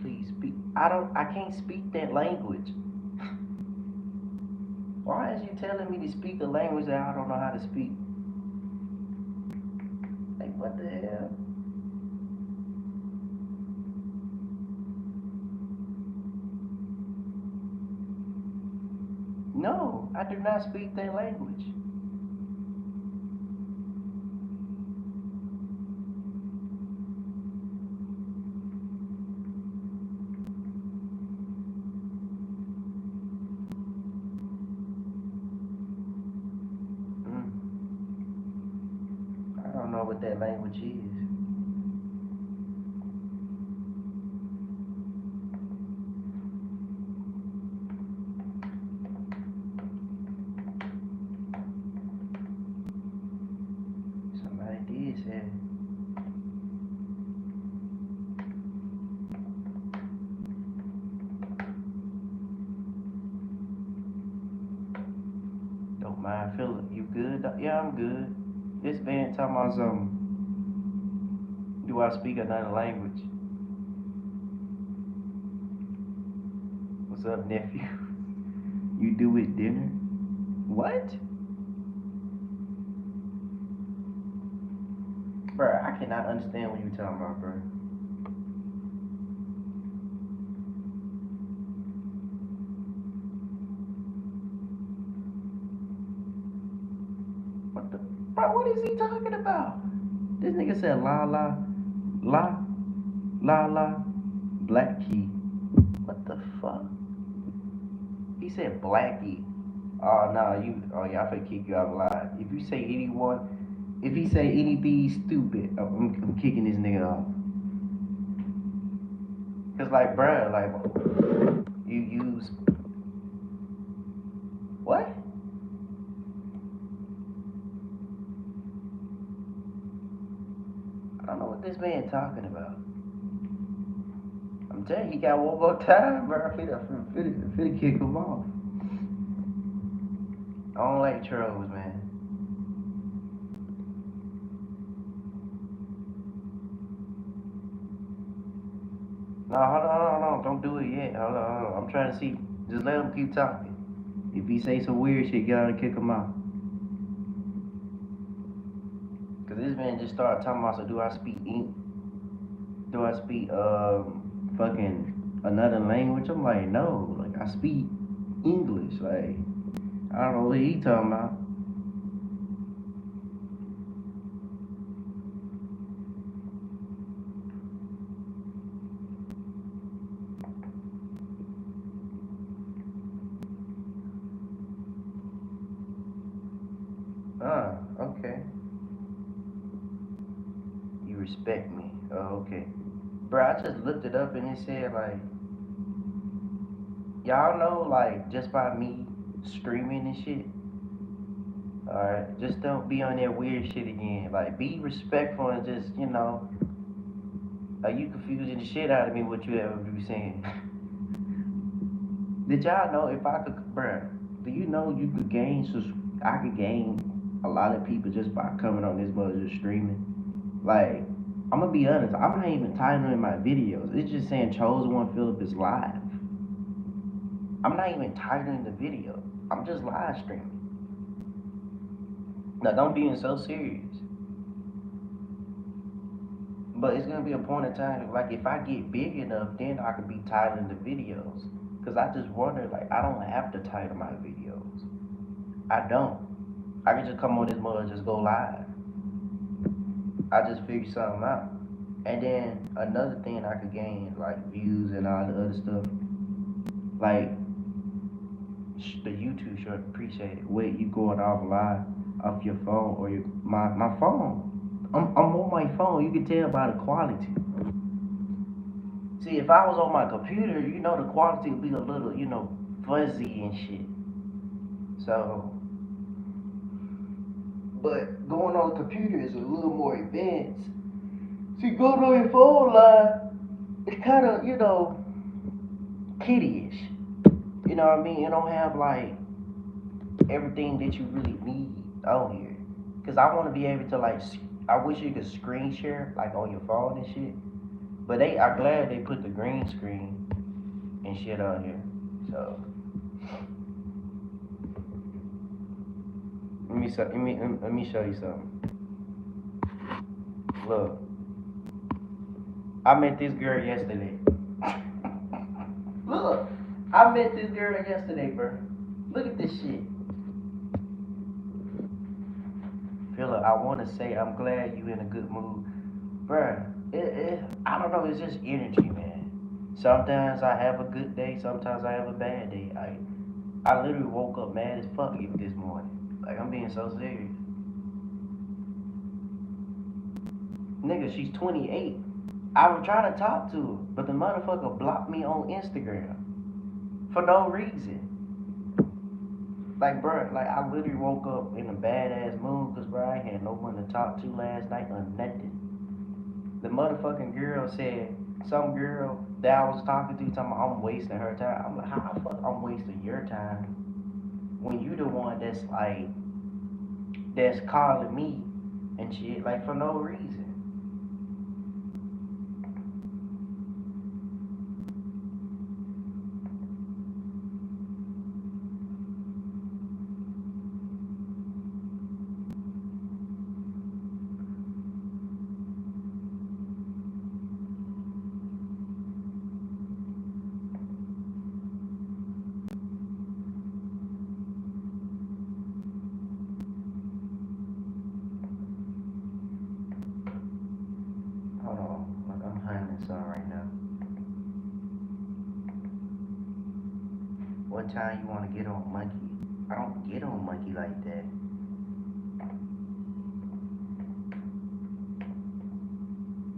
[SPEAKER 4] Please speak. I can't speak that language. Why is you telling me to speak a language that I don't know how to speak? Like, what the hell? No, I do not speak that language. Mm, I don't know what that language is. Somebody did say it. Don't mind Philip. You good? Yeah, I'm good. This man talking about something. Do I speak another language? What's up, nephew? You do with dinner? What? Bruh, I cannot understand what you talking about, bruh. What the? Bro, what is he talking about? This nigga said la la, la, la la, black key. What the fuck? He said blackie. Oh no, oh yeah, I finna kick you out live. If you say if he say anything stupid, I'm kicking this nigga off. Cause like, bruh, like, you use, what? I don't know what this man talking about. I'm telling you, he got one more time, bro. Finna kick him off. I don't like trolls, man. No, hold on, don't do it yet. Hold on. I'm trying to see. Just let him keep talking. If he say some weird shit, gotta kick him out. Cause this man just started talking about, so do I speak fucking another language? I'm like, no, like I speak English. Like I don't know what he talking about. Okay. You respect me. Oh, okay. Bro, I just looked it up and it said, like, y'all know, like, just by me streaming and shit, alright, just don't be on that weird shit again. Like, be respectful and just, you know, like, you confusing the shit out of me what you ever be saying. Did y'all know if I could, bruh, do you know you could gain, I could gain a lot of people just by coming on this mother just streaming? Like, I'm gonna be honest, I'm not even titling my videos. It's just saying Chosen One Philip is live. I'm not even titling the video. I'm just live streaming. Now, don't be so serious. But it's gonna be a point in time, like if I get big enough, then I could be titling the videos. Cause I just wonder, like, I don't have to title my videos. I don't. I can just come on this mother and just go live. I just figured something out. And then another thing I could gain, like views and all the other stuff, like the YouTube short, appreciate it. Wait, you going off live off your phone or my phone? I'm on my phone. You can tell by the quality. See, if I was on my computer, you know, the quality would be a little, you know, fuzzy and shit. So, but going on the computer is a little more advanced. See, going on your phone live, it's kind of, you know, kiddie-ish. You know what I mean? It don't have, like, everything that you really need on here. Because I want to be able to, like, I wish you could screen share, like, on your phone and shit. But I'm glad they put the green screen and shit on here. So, let me show you something. Look, I met this girl yesterday. Look, I met this girl yesterday, bro. Look at this shit. Philip, I want to say I'm glad you in a good mood, bruh. I don't know. It's just energy, man. Sometimes I have a good day. Sometimes I have a bad day. I literally woke up mad as fuck this morning. Like, I'm being so serious. Nigga, she's 28. I was trying to talk to her, but the motherfucker blocked me on Instagram for no reason. Like, bruh, like, I literally woke up in a badass mood because, bruh, I had no one to talk to last night or nothing. The motherfucking girl said, some girl that I was talking to told me I'm wasting her time. I'm like, how the fuck I'm wasting your time when you the one that's like, that's calling me and shit, like, for no reason. Hold on, I'm hiding this on right now. What time you want to get on Monkey? I don't get on Monkey like that.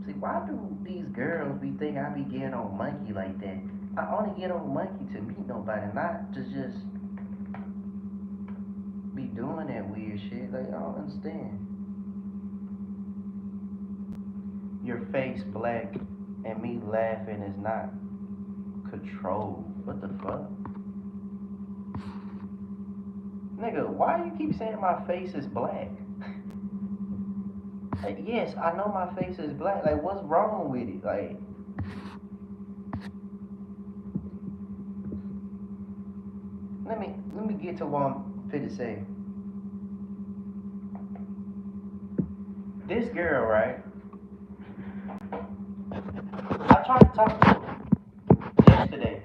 [SPEAKER 4] See, why do these girls be think I be getting on Monkey like that? I only get on Monkey to meet nobody, not to just be doing that weird shit. Like, I don't understand. Your face black and me laughing is not control. What the fuck? Nigga, why you keep saying my face is black? Like, yes, I know my face is black. Like, what's wrong with it? Like, let me get to what I'm finna say. This girl, right? I tried to talk to her yesterday.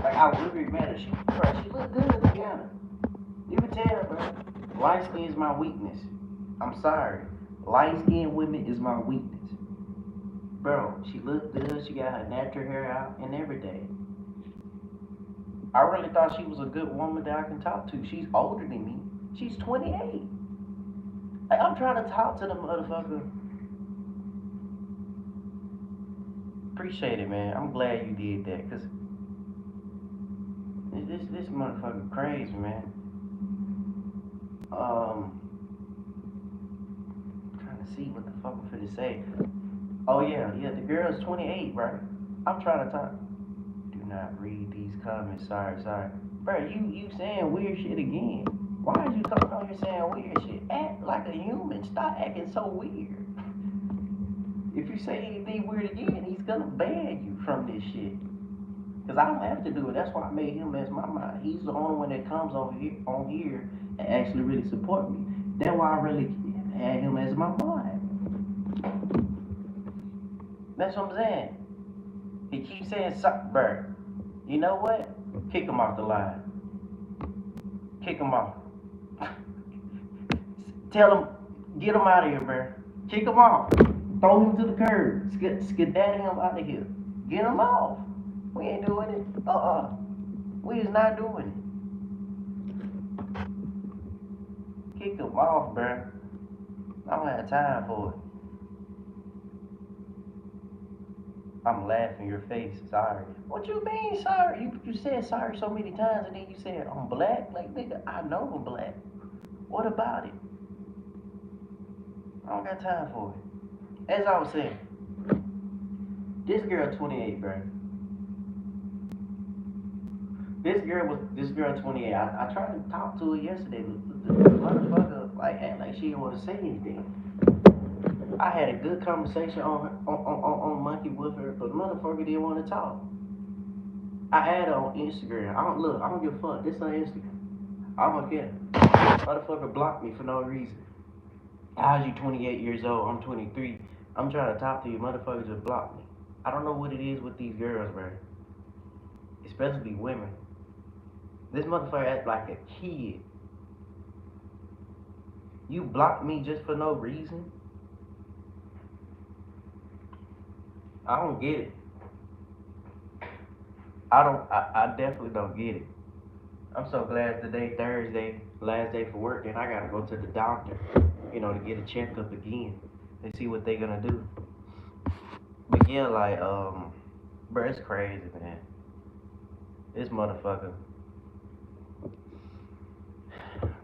[SPEAKER 4] Like, I literally met her. She looked good in Ghana. You can tell, bro. Light skin is my weakness. I'm sorry. Light skinned women is my weakness. Bro, she looked good. She got her natural hair out and everything. I really thought she was a good woman that I can talk to. She's older than me. She's 28. Like, I'm trying to talk to the motherfucker. Appreciate it, man. I'm glad you did that, cause this motherfucker crazy, man. Trying to see what the fuck I'm finna say. Oh yeah, the girl's 28, right? I'm trying to talk. Do not read these comments. Sorry. Bro, you saying weird shit again. Why is you coming on here saying weird shit? Act like a human. Stop acting so weird. If you say anything weird again, he's gonna ban you from this shit. Cause I don't have to do it. That's why I made him as my mind. He's the only one that comes on here and actually really support me. That's why I really had him as my mind. That's what I'm saying. He keeps saying something, bro. You know what? Kick him off the line. Kick him off. Tell him, get him out of here, bro. Kick him off. Throw him to the curb. Skedaddle him out of here. Get him off. We ain't doing it. We is not doing it. Kick him off, bro. I don't have time for it. I'm laughing in your face. Sorry. What you mean, sorry? You said sorry so many times, and then you said I'm black. Like, nigga, I know I'm black. What about it? I don't got time for it. As I was saying, this girl 28, bro. This girl 28. I tried to talk to her yesterday, but the motherfucker act like she didn't want to say anything. I had a good conversation on Monkey with her, but motherfucker didn't want to talk. I added her on Instagram. I don't give a fuck. This on Instagram. I don't care. Motherfucker blocked me for no reason. How's you 28 years old? I'm 23. I'm trying to talk to you. Motherfucker just blocked me. I don't know what it is with these girls, bro. Especially women. This motherfucker acts like a kid. You blocked me just for no reason? I don't get it. I definitely don't get it. I'm so glad today, Thursday, last day for work, and I gotta go to the doctor, to get a checkup again and see what they gonna do. But yeah, bro, it's crazy, man. This motherfucker.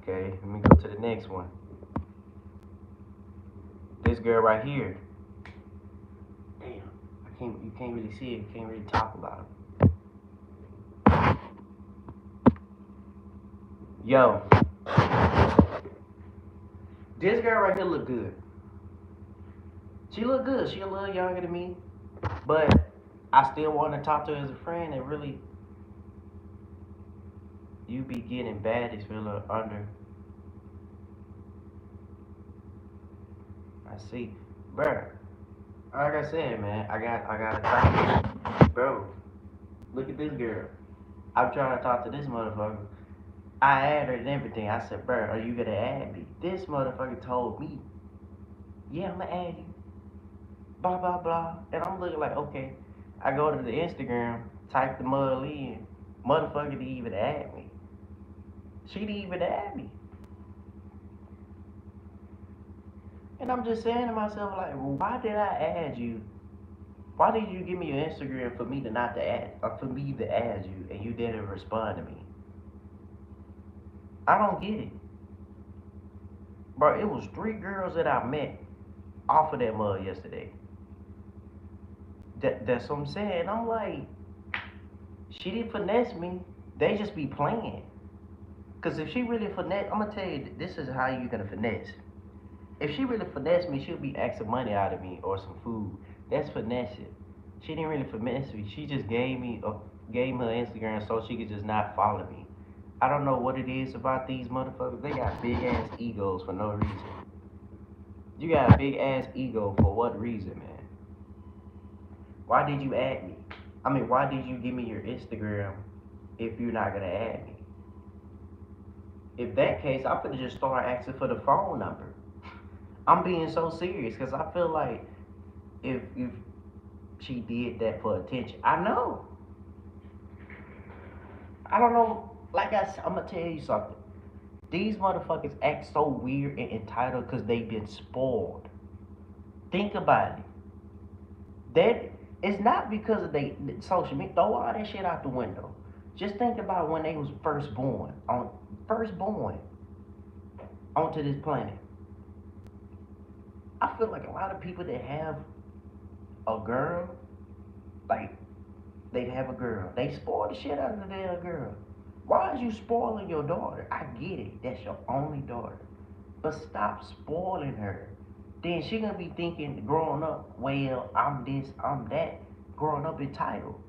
[SPEAKER 4] Okay, let me go to the next one. This girl right here. Damn, you can't really see it, you can't really talk about it. Yo, this girl right here look good. She look good. She a little younger than me, but I still want to talk to her as a friend. And really, you be getting baddest filler under. I see, bro. Like I said, man, I gotta talk. Bro, look at this girl. I'm trying to talk to this motherfucker. I added her and everything. I said, bro, are you gonna add me? This motherfucker told me, yeah, I'm gonna add you. Blah, blah, blah. And I'm looking like, okay. I go to the Instagram, type the mother in. Motherfucker didn't even add me. She didn't even add me. And I'm just saying to myself, like, well, why did I add you? Why did you give me your Instagram for me to not to add, or for me to add you, and you didn't respond to me? I don't get it. Bro, it was 3 girls that I met off of that mud yesterday. That's what I'm saying. I'm like, she didn't finesse me. They just be playing. Because if she really finesse, I'm going to tell you, this is how you're going to finesse. If she really finesse me, she'll be asking money out of me or some food. That's finessing. She didn't really finesse me. She just gave me her Instagram so she could just not follow me. I don't know what it is about these motherfuckers. They got big ass egos for no reason. You got a big ass ego for what reason, man? Why did you add me? I mean, why did you give me your Instagram if you're not gonna add me? If that case, I'm gonna just start asking for the phone number. I'm being so serious because I feel like if she did that for attention, I don't know. Like I'm gonna tell you something. These motherfuckers act so weird and entitled because they've been spoiled. Think about it. That it's not because of they social media. Throw all that shit out the window. Just think about when they was first born onto this planet. I feel like a lot of people that have a girl, like they have a girl, they spoil the shit out of their girl. Why is you spoiling your daughter? I get it, that's your only daughter. But stop spoiling her. Then she gonna be thinking growing up, well, I'm this, I'm that, growing up entitled.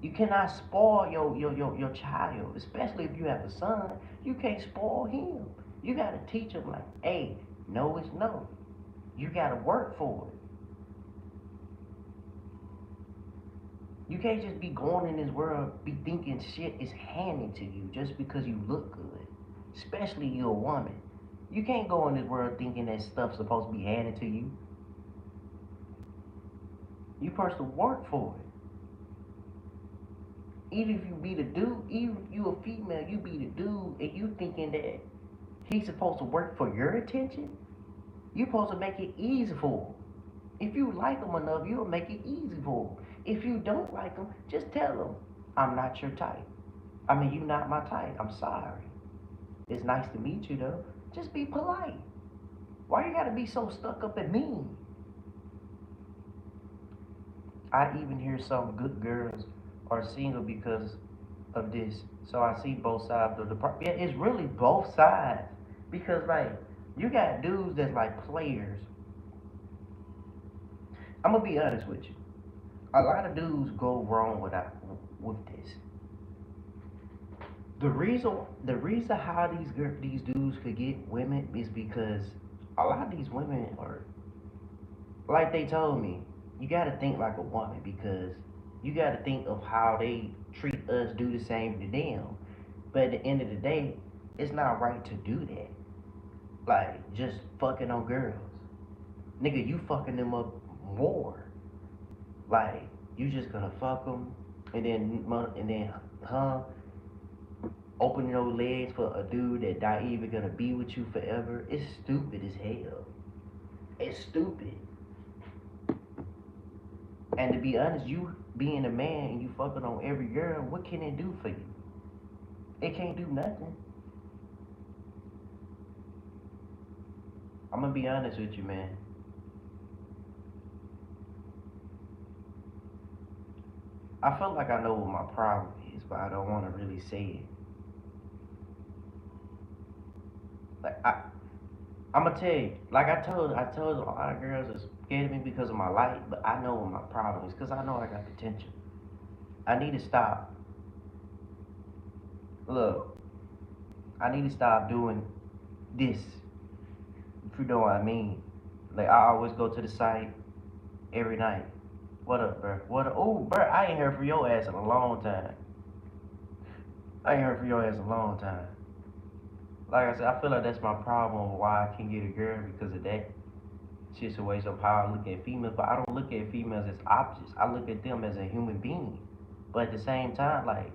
[SPEAKER 4] You cannot spoil your child, especially if you have a son. You can't spoil him. You gotta teach him like, hey, no is no. You gotta work for it. You can't just be going in this world, be thinking shit is handed to you just because you look good. Especially you're a woman. You can't go in this world thinking that stuff's supposed to be handed to you. You supposed to work for it. Even if you be the dude, even if you a female, you be the dude and you thinking that he's supposed to work for your attention, you supposed to make it easy for him. If you like him enough, you'll make it easy for him. If you don't like him, just tell him, I'm not your type. I mean, you're not my type. I'm sorry. It's nice to meet you though. Just be polite. Why you gotta be so stuck up and mean? I even hear some good girls are single because of this. So I see both sides of the problem. Yeah, it's really both sides. Because like you got dudes that's like players. I'm gonna be honest with you. A lot of dudes go wrong with this. The reason how these dudes could get women is because a lot of these women are like they told me. You got to think like a woman because you got to think of how they treat us, do the same to them. But at the end of the day, it's not right to do that. Like just fucking on girls, nigga. You fucking them up more. Like you just gonna fuck them and then huh? Open your legs for a dude that not even gonna be with you forever. It's stupid as hell. It's stupid. And to be honest, you being a man and you fucking on every girl, what can it do for you? It can't do nothing. I'm gonna be honest with you, man. I feel like I know what my problem is, but I don't want to really say it. Like I'm gonna tell you, like I told a lot of girls are scared of me because of my light, but I know what my problem is because I know I got potential. I need to stop. Look, I need to stop doing this. If you know what I mean. Like I always go to the site every night. What up, bro? What up? Oh, bro, I ain't heard from your ass in a long time. I ain't heard from your ass in a long time. Like I said, I feel like that's my problem why I can't get a girl because of that situation of how I look at females. But I don't look at females as objects. I look at them as a human being. But at the same time, like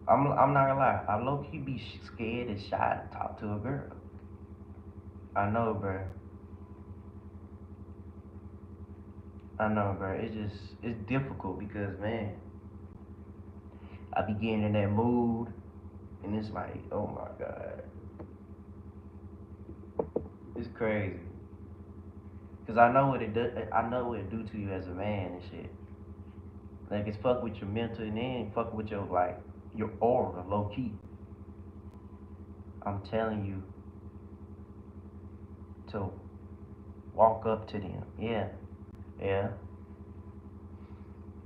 [SPEAKER 4] I'm not gonna lie, I low key be scared and shy to talk to a girl. I know, bro. I know, bro. It's difficult because man, I be getting in that mood, and it's like, oh my god, it's crazy. Cause I know what it do. I know what it do to you as a man and shit. Like it's fuck with your mental and then fuck with your like your aura, low key. I'm telling you to walk up to them. Yeah, yeah.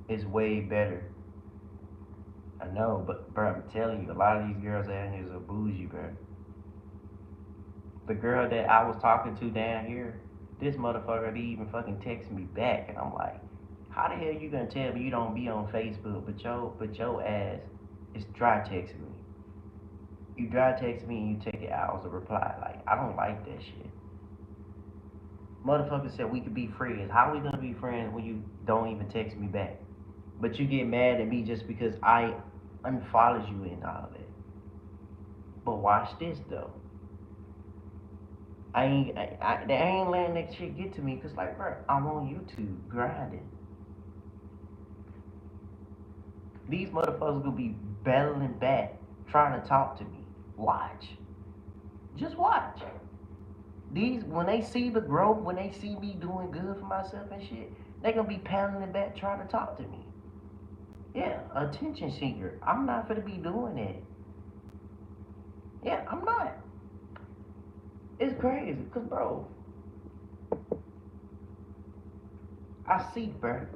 [SPEAKER 4] It's way better. I know, but bro, I'm telling you, a lot of these girls out here are bougie, bro. The girl that I was talking to down here, this motherfucker didn't even fucking text me back, and I'm like, how the hell you gonna tell me you don't be on Facebook, but your ass is dry texting me? You dry text me and you take hours to reply. Like, I don't like that shit. Motherfucker said we could be friends. How are we gonna be friends when you don't even text me back? But you get mad at me just because I unfollowed you and all that. But watch this though. They ain't letting that shit get to me because, like, bro, I'm on YouTube grinding. These motherfuckers gonna be battling back, trying to talk to me. Watch. Just watch. These, when they see the growth, when they see me doing good for myself and shit, they gonna be paddling back trying to talk to me. Yeah, attention seeker. I'm not gonna be doing that. Yeah, I'm not. It's crazy, cause bro, I see, bro.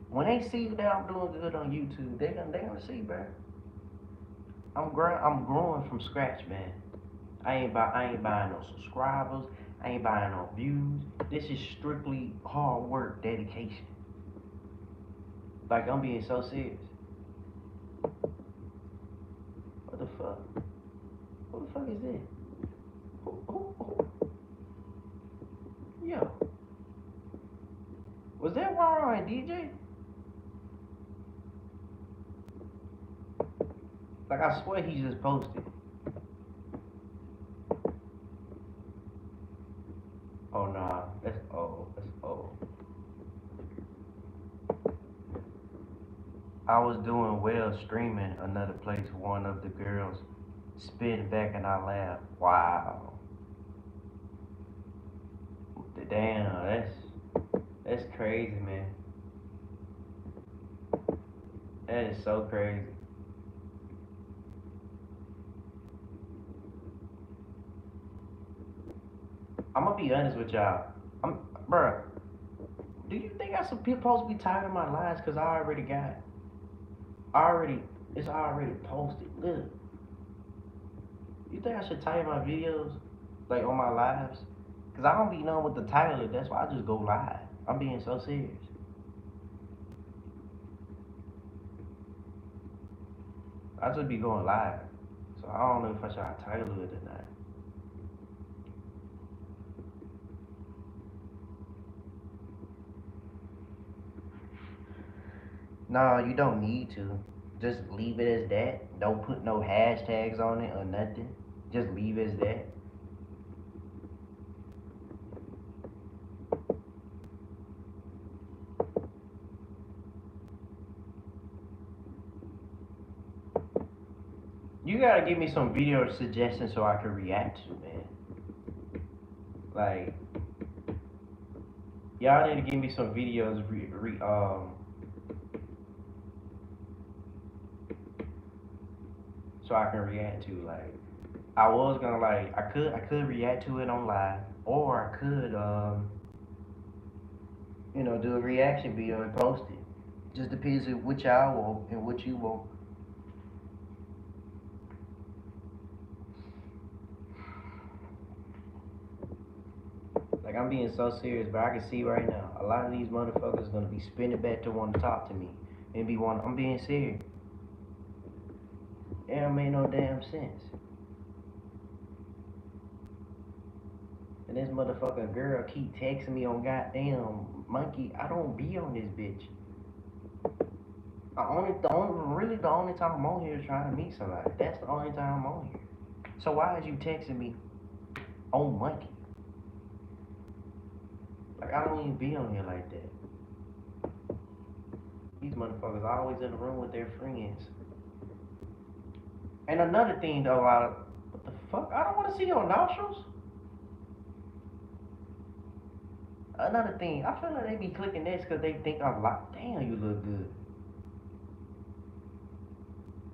[SPEAKER 4] When they see that I'm doing good on YouTube, they gonna see, bro. I'm growing from scratch, man. I ain't buying no subscribers. I ain't buying no views. This is strictly hard work, dedication. Like, I'm being so serious. What the fuck? What the fuck is this? Yo. Was that Rara and DJ? Like, I swear he just posted. Oh, nah. That's old. That's old. I was doing well streaming another place. One of the girls spitting back and I laughed. Wow. Damn, that's crazy, man. That is so crazy. I'm gonna be honest with y'all. Bruh, do you think I'm supposed to be tired of my lives? Cause I already got it. It's already posted. Look. You think I should title my videos, like, on my lives? Cause I don't be knowing what the title is. That's why I just go live. I'm being so serious. I just be going live. So I don't know if I should title it or not. No, you don't need to. Just leave it as that. Don't put no hashtags on it or nothing. Just leave it as that. You gotta give me some video suggestions so I can react to, man. Like, y'all need to give me some videos so I can react to. Like, I was gonna, like, I could react to it on live, or I could do a reaction video and post it. Just depends on what y'all want and what you want. Like, I'm being so serious, but I can see right now, a lot of these motherfuckers gonna be spinning back to want to talk to me and I'm being serious. It don't make no damn sense. And this motherfucking girl keep texting me on goddamn Monkey. I don't be on this bitch. The only time I'm on here is trying to meet somebody. That's the only time I'm on here. So why is you texting me on Monkey? Like, I don't even be on here like that. These motherfuckers always in the room with their friends. And another thing though, what the fuck? I don't want to see your nostrils. Another thing, I feel like they be clicking this because they think I'm like, damn, you look good.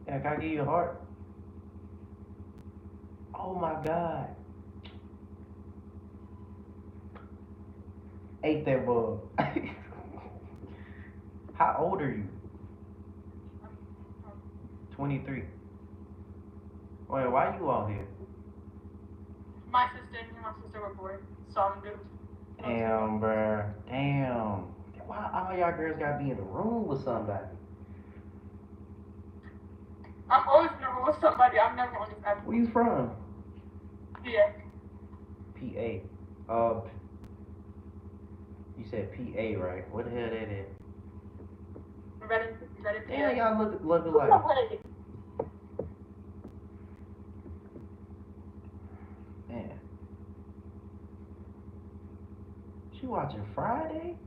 [SPEAKER 4] Yeah, can I give you a heart? Oh my God. Ate that bug. How old are you? 23. Wait, why you out here?
[SPEAKER 11] My sister and my sister were bored, so I'm good.
[SPEAKER 4] Damn, bruh. Damn. Why all y'all girls gotta be in the room with somebody?
[SPEAKER 11] I'm always in a room with somebody. I'm never on this app.
[SPEAKER 4] Where you from?
[SPEAKER 11] Yeah.
[SPEAKER 4] PA. You said PA, right? What the hell that is?
[SPEAKER 11] Ready?
[SPEAKER 4] Yeah, y'all look alike. Man. She watching Friday?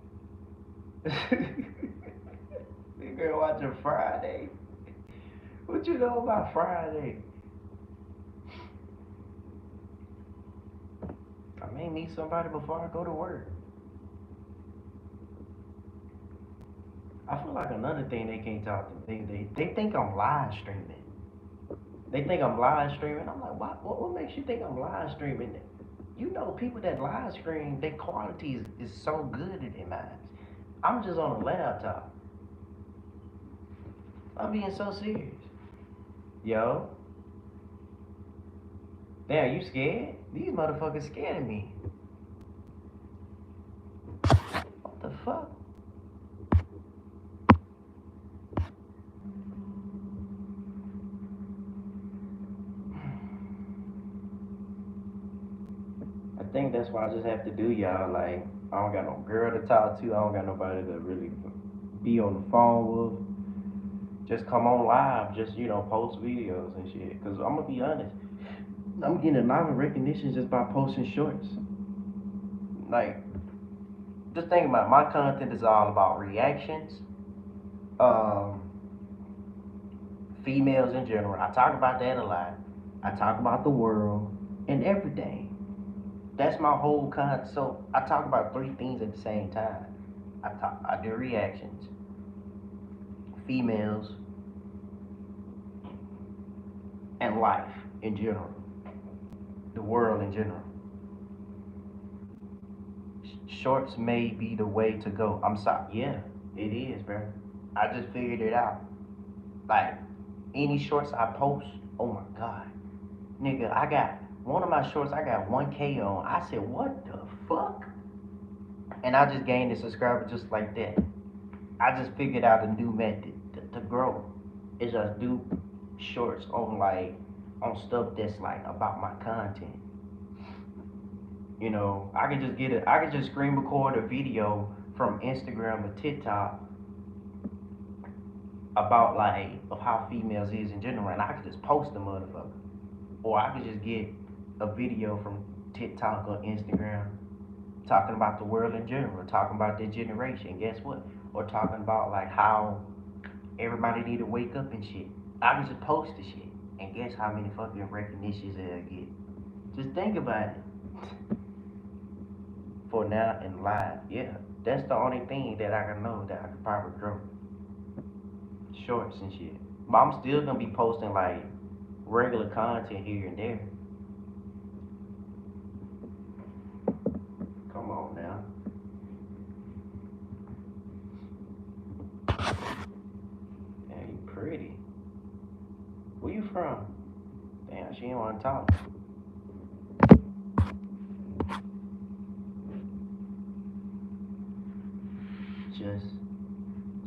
[SPEAKER 4] This girl watching Friday? What you know about Friday? I may meet somebody before I go to work. I feel like another thing they can't talk to me. They think I'm live streaming. They think I'm live streaming. I'm like, what makes you think I'm live streaming? You know, people that live stream, their quality is so good in their minds. I'm just on a laptop. I'm being so serious. Yo. Damn, you scared? These motherfuckers scared of me. What the fuck? I think that's why I just have to do y'all. Like, I don't got no girl to talk to. I don't got nobody to really be on the phone with. Just come on live. Just, post videos and shit. Because I'm going to be honest. I'm getting a lot of recognition just by posting shorts. Like, just think about it. My content is all about reactions. Females in general. I talk about that a lot. I talk about the world and everything. That's my whole content. So I talk about 3 things at the same time. I do reactions, females, and life in general. The world in general. Shorts may be the way to go. I'm sorry. Yeah, it is, bro. I just figured it out. Like, any shorts I post, oh my God. Nigga, I got one of my shorts, I got 1K on. I said, what the fuck? And I just gained a subscriber just like that. I just figured out a new method to grow. Is just do shorts on stuff that's like about my content. I could just screen record a video from Instagram or TikTok about of how females is in general, and I could just post the motherfucker. Or I could just get a video from TikTok or Instagram talking about the world in general, talking about their generation. Guess what? Or talking about how everybody need to wake up and shit. I can just post the shit, and guess how many fucking recognitions it'll get. Just think about it. For now and live, yeah, that's the only thing that I can know that I could probably grow. Shorts and shit. But I'm still gonna be posting regular content here and there. Come on now. Damn, you pretty. Where you from? Damn, she ain't wanna talk.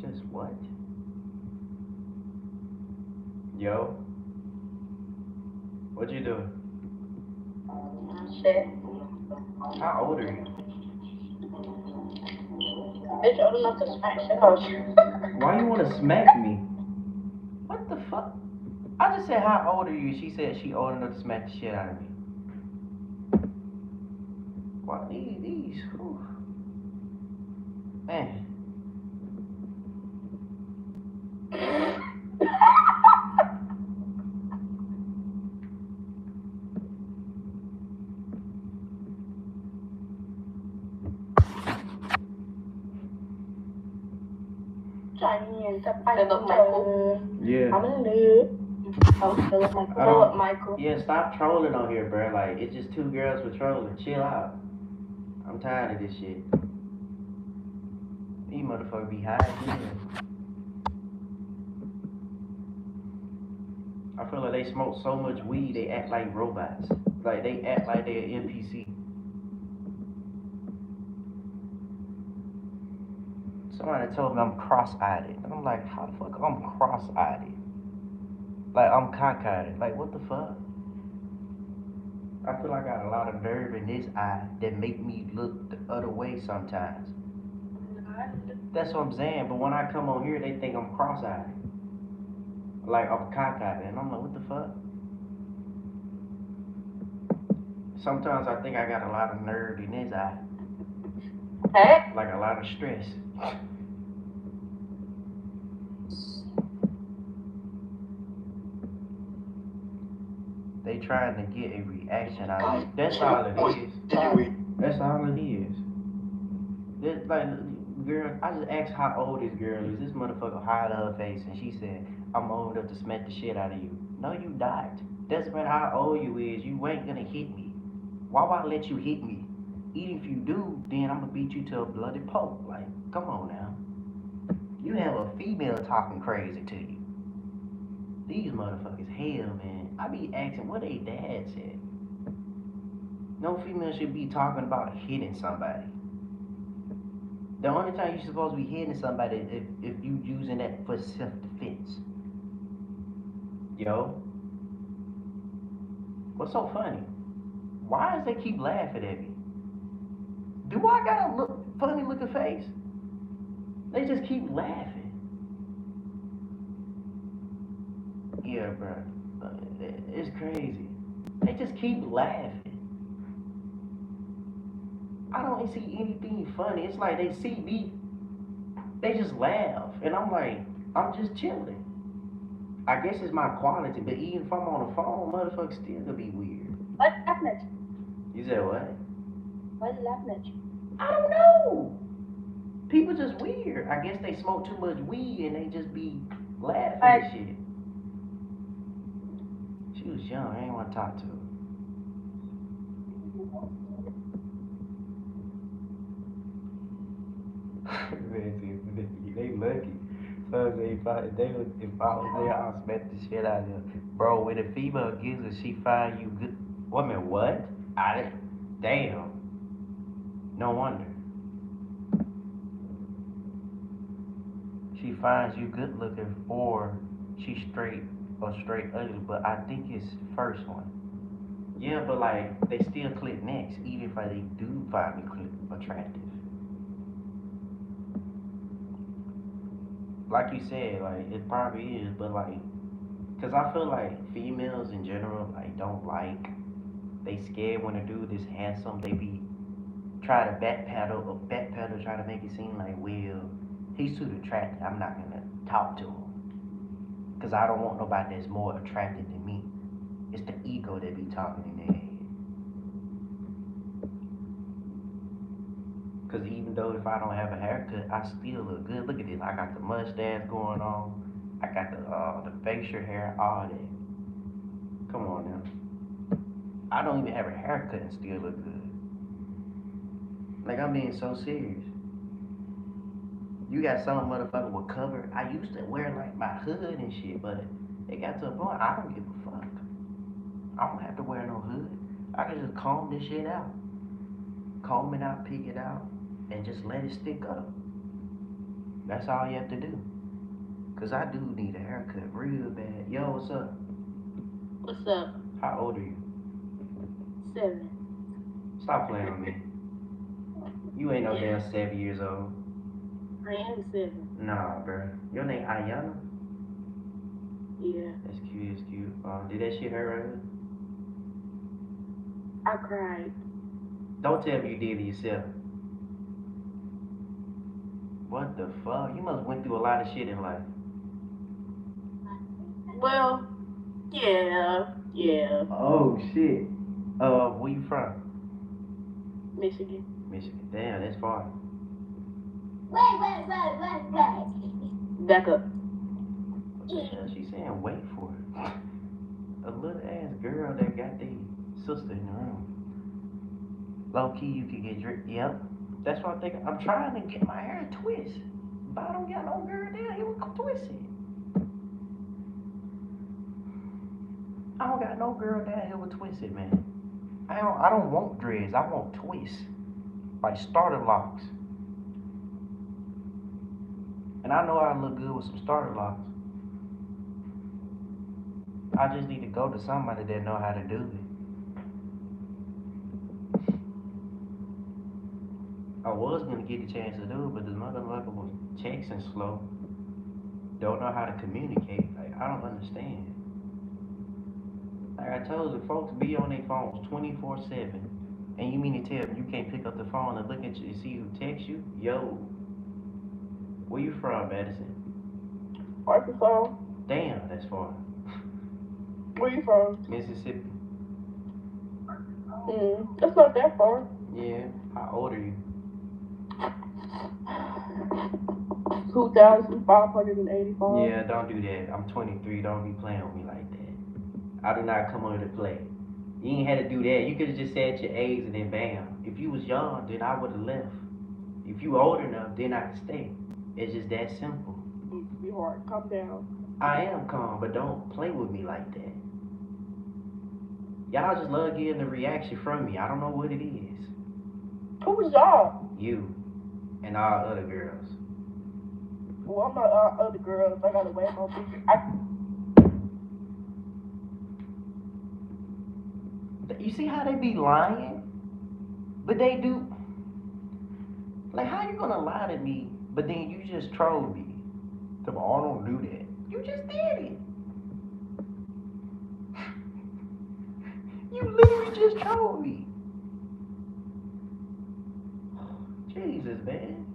[SPEAKER 4] Just what? Yo. What you doing?
[SPEAKER 11] Shit.
[SPEAKER 4] How old are you?
[SPEAKER 11] Bitch, old enough to smack shit out you.
[SPEAKER 4] Why you wanna smack me? What the fuck? I just said, how old are you? She said she old enough to smack the shit out of me. Why these? Whew. Man. Yeah.
[SPEAKER 11] Michael.
[SPEAKER 4] Yeah, stop trolling on here, bro. It's just 2 girls for trolling. Chill out. I'm tired of this shit. These motherfuckers be high as hell. I feel like they smoke so much weed, they act like robots. They act like they're NPC. Somebody told me I'm cross-eyed. And I'm like, how the fuck I'm cross-eyed? Like, I'm cockeyed. Like, what the fuck? I feel like I got a lot of nerve in this eye that make me look the other way sometimes. That's what I'm saying, but when I come on here, they think I'm cross-eyed. Like, I'm cockeyed, and I'm like, what the fuck? Sometimes I think I got a lot of nerve in this eye. Like a lot of stress. They trying to get a reaction out of it. That's all it is. That's all it is. This, like, girl, I just asked how old this girl is. This motherfucker hide her face and she said, I'm old enough to smack the shit out of you. No, you not. Doesn't matter how old you is, you ain't gonna hit me. Why would I let you hit me? Even if you do, then I'm gonna beat you to a bloody pulp. Like, come on now. You have a female talking crazy to you. These motherfuckers, hell, man. I be asking what they dad said. No female should be talking about hitting somebody. The only time you're supposed to be hitting somebody is if you using that for self-defense. Yo. What's so funny? Why does they keep laughing at me? Do I got a funny looking face? They just keep laughing. Yeah, bro. It's crazy. They just keep laughing. I don't see anything funny. It's like they see me, they just laugh. And I'm like, I'm just chilling. I guess it's my quality, but even if I'm on the phone, motherfuckers still gonna be weird.
[SPEAKER 11] What's laughing at you?
[SPEAKER 4] You said what?
[SPEAKER 11] What's laughing at you?
[SPEAKER 4] I don't know. People just weird. I guess they smoke too much weed and they just be laughing and shit. She was young. I ain't want to talk to her. They lucky. So if I was there, I'll smack the shit out of them. Bro, when a female gives her, she find you good. Wait a minute, what? Damn. No wonder. She finds you good looking or she's straight or straight ugly, but I think it's first one. Yeah, but like, they still click next, even if they do find me attractive. Like you said, like, it probably is, but like, cause I feel like females in general, like, don't like, they scared when a dude is handsome, they be try to backpedal, try to make it seem like, well, he's too attractive, I'm not gonna talk to him. Cause I don't want nobody that's more attractive than me. It's the ego that be talking in their head. Cause even though if I don't have a haircut, I still look good. Look at this, I got the mustache going on. I got the facial hair, all that. Come on now. I don't even have a haircut and still look good. Like, I'm being so serious. You got some motherfucker with cover. I used to wear like my hood and shit, but it got to a point I don't give a fuck. I don't have to wear no hood. I can just comb this shit out. Comb it out, pick it out, and just let it stick up. That's all you have to do. Cause I do need a haircut real bad. Yo, what's up?
[SPEAKER 11] What's up?
[SPEAKER 4] How old are you?
[SPEAKER 11] 7.
[SPEAKER 4] Stop playing with me. You ain't no damn 7 years old.
[SPEAKER 11] I am 7.
[SPEAKER 4] Nah, bro. Your name Ayana?
[SPEAKER 11] Yeah.
[SPEAKER 4] That's cute, that's cute. Did that shit hurt right here?
[SPEAKER 11] I cried.
[SPEAKER 4] Don't tell me you did it yourself. What the fuck? You must went through a lot of shit in life.
[SPEAKER 11] Well, yeah.
[SPEAKER 4] Oh shit. Where you from?
[SPEAKER 11] Michigan.
[SPEAKER 4] Michigan. Damn, that's far.
[SPEAKER 11] Wait. Back up.
[SPEAKER 4] What the hell she saying? Wait for it. A little ass girl that got the sister in the room. Low key, you could get drip. Yep. That's what I'm thinking. I'm trying to get my hair twist, but I don't got no girl down here with twist it. I don't got no girl down here with twisted, man. I don't want dreads. I want twists, like starter locks. And I know I look good with some starter locks. I just need to go to somebody that know how to do it. I was gonna get the chance to do it, but this motherfucker was texting slow. Don't know how to communicate. Like, I don't understand. Like I told you, folks be on their phones 24/7. And you mean to tell me you can't pick up the phone and look at you and see who texts you? Yo, where you from, Madison?
[SPEAKER 12] Arkansas.
[SPEAKER 4] Damn, that's far.
[SPEAKER 12] Where you from?
[SPEAKER 4] Mississippi.
[SPEAKER 12] That's not that far.
[SPEAKER 4] Yeah. How old are you?
[SPEAKER 12] 2,585.
[SPEAKER 4] Yeah, don't do that. I'm 23. Don't be playing with me like that. I do not come over to play. You ain't had to do that. You could have just said your age and then bam. If you was young, then I would have left. If you old enough, then I could stay. It's just that simple.
[SPEAKER 12] Be hard. Calm down.
[SPEAKER 4] I am calm, but don't play with me like that. Y'all just love getting the reaction from me. I don't know what it is.
[SPEAKER 12] Who's y'all?
[SPEAKER 4] You and all other girls.
[SPEAKER 12] Well, I'm not other girls. I gotta wait on people.
[SPEAKER 4] You see how they be lying? But they do. Like, how you gonna lie to me, but then you just troll me? Come on, I don't do that. You just did it. You literally just trolled me. Jesus, man.